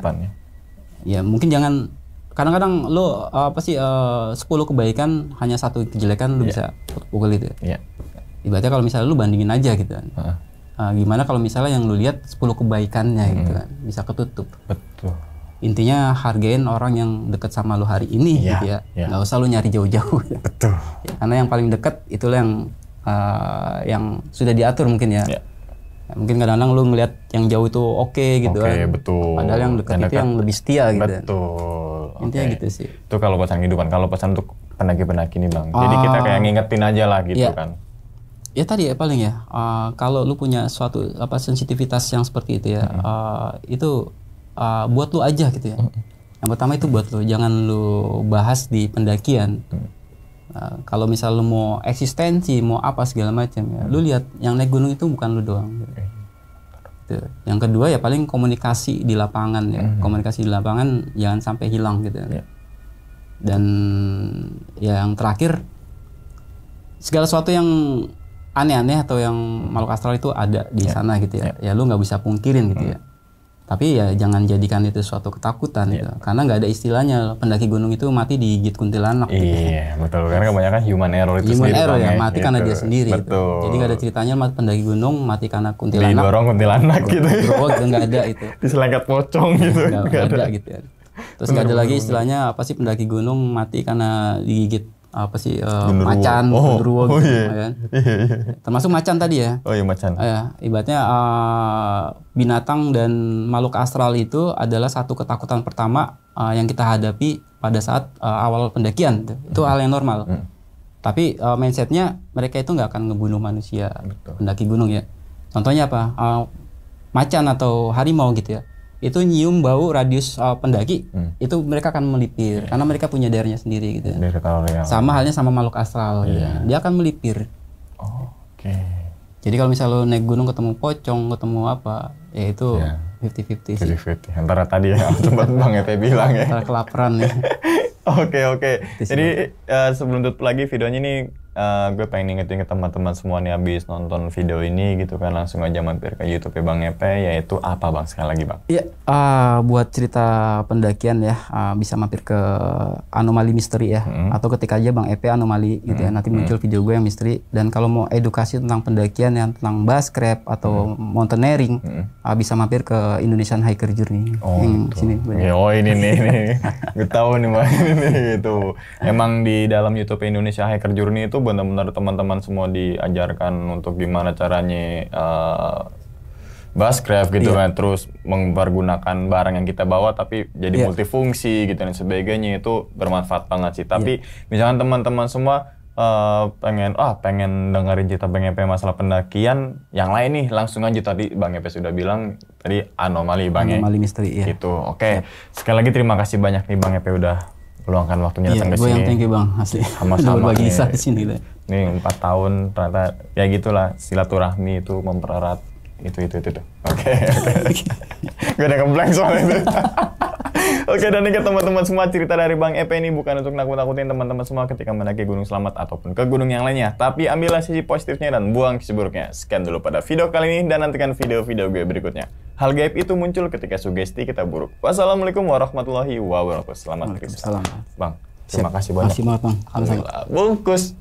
A: Ya mungkin jangan, kadang-kadang lu 10 kebaikan hanya satu kejelekan lu bisa pukul itu ya. Ibaratnya kalau misalnya lu bandingin aja gitu kan. Gimana kalau misalnya yang lu lihat 10 kebaikannya gitu kan, bisa ketutup.
B: Betul.
A: Intinya hargain orang yang dekat sama lu hari ini gitu ya. Nggak usah lu nyari jauh-jauh.
B: Betul.
A: Ya, karena yang paling dekat itulah yang sudah diatur mungkin ya. Mungkin kadang-kadang lu ngelihat yang jauh itu oke gitu kan.
B: Betul.
A: Padahal yang dekat itu yang lebih setia gitu.
B: Betul.
A: Intinya gitu sih.
B: Itu kalau pesan kehidupan. Kalau pesan untuk pendaki-pendaki nih bang. Jadi kita kayak ngingetin aja lah gitu kan.
A: Ya tadi ya paling ya, kalau lu punya suatu sensitivitas yang seperti itu ya, itu buat lu aja gitu ya. Yang pertama itu buat lu, jangan lu bahas di pendakian. Kalau misal lu mau eksistensi, mau apa segala macam ya, lu lihat yang naik gunung itu bukan lu doang. Gitu. Yang kedua ya paling komunikasi di lapangan ya, komunikasi di lapangan jangan sampai hilang gitu. Dan ya yang terakhir, segala sesuatu yang aneh-aneh atau yang makhluk astral itu ada di sana gitu ya. Ya lu nggak bisa pungkirin gitu ya. Tapi ya jangan jadikan itu suatu ketakutan gitu. Karena nggak ada istilahnya pendaki gunung itu mati digigit kuntilanak gitu.
B: Iya, betul. Karena kebanyakan human error itu
A: human
B: sendiri.
A: Error ya, mati karena dia sendiri.
B: Betul.
A: Gitu. Jadi nggak ada ceritanya pendaki gunung mati karena kuntilanak.
B: Didorong kuntilanak gitu.
A: Nggak ada itu.
B: Diselengkat pocong gitu.
A: Nggak ada gitu ya. Terus nggak ada lagi istilahnya apa sih pendaki gunung mati karena digigit apa sih
B: Genderuwo.
A: macan, genderuwo gitu,
B: iya.
A: kan?
B: Iya.
A: Termasuk macan tadi ya.
B: Oh iya macan.
A: Ibaratnya binatang dan makhluk astral itu adalah satu ketakutan pertama yang kita hadapi pada saat awal pendakian. Itu hal yang normal. Tapi mindsetnya mereka itu nggak akan ngebunuh manusia.
B: Betul.
A: Pendaki gunung ya. Contohnya apa? Macan atau harimau gitu ya. Itu nyium bau radius pendaki, itu mereka akan melipir karena mereka punya daerahnya sendiri gitu. Sama halnya sama makhluk astral, gitu. Dia akan melipir.
B: Oke.
A: Jadi kalau misalnya lo naik gunung ketemu pocong, ketemu apa, ya itu 50-50 sih.
B: 50-50. Antara tadi ya tempat Bang Epe bilang ya.
A: Antara kelaparan ya.
B: Oke. Jadi sebelum tutup lagi videonya nih, gue pengen ingetin ke teman-teman semua nih abis nonton video ini gitu kan, langsung aja mampir ke YouTube Bang Epe, yaitu apa Bang sekali lagi Bang?
A: Iya, buat cerita pendakian ya, bisa mampir ke Anomali Misteri ya, atau ketik aja Bang Epe Anomali gitu ya, nanti muncul video gue yang misteri. Dan kalau mau edukasi tentang pendakian yang tentang Basecraft atau mountaineering, bisa mampir ke Indonesian Hiker Journey yang sini.
B: Oh ini nih, gue tahu nih Bang ini gitu. Emang di dalam YouTube Indonesia Hiker Journey itu benar-benar teman-teman semua diajarkan untuk gimana caranya Basecraft gitu kan, terus mempergunakan barang yang kita bawa tapi jadi multifungsi gitu dan sebagainya, itu bermanfaat banget sih. Tapi misalkan teman-teman semua pengen dengerin cerita Bang Epe masalah pendakian yang lain nih, langsung aja tadi Bang Epe sudah bilang tadi Anomali Bang
A: Anomali Misteri ya.
B: Gitu. Oke. Sekali lagi terima kasih banyak nih Bang Epe udah meluangkan waktunya datang ke sini.
A: Gue yang thank you Bang, asli.
B: Sama-sama.
A: Berbagi kisah di sini gitu.
B: Nih 4 tahun ternyata ya gitulah, silaturahmi itu mempererat itu. Oke. Gue udah ngeblank soalnya itu. Oke, dan ini ke teman-teman semua, cerita dari Bang Epe ini bukan untuk nakut-nakutin teman-teman semua ketika mendaki Gunung Selamat ataupun ke gunung yang lainnya, tapi ambillah sisi positifnya dan buang sisi buruknya. Sekian dulu pada video kali ini dan nantikan video-video gue berikutnya. Hal gaib itu muncul ketika sugesti kita buruk. Wassalamualaikum warahmatullahi wabarakatuh. Selamat beristirahat. Bang, terima kasih banyak.
A: Terima kasih banget Bang.
B: Bungkus.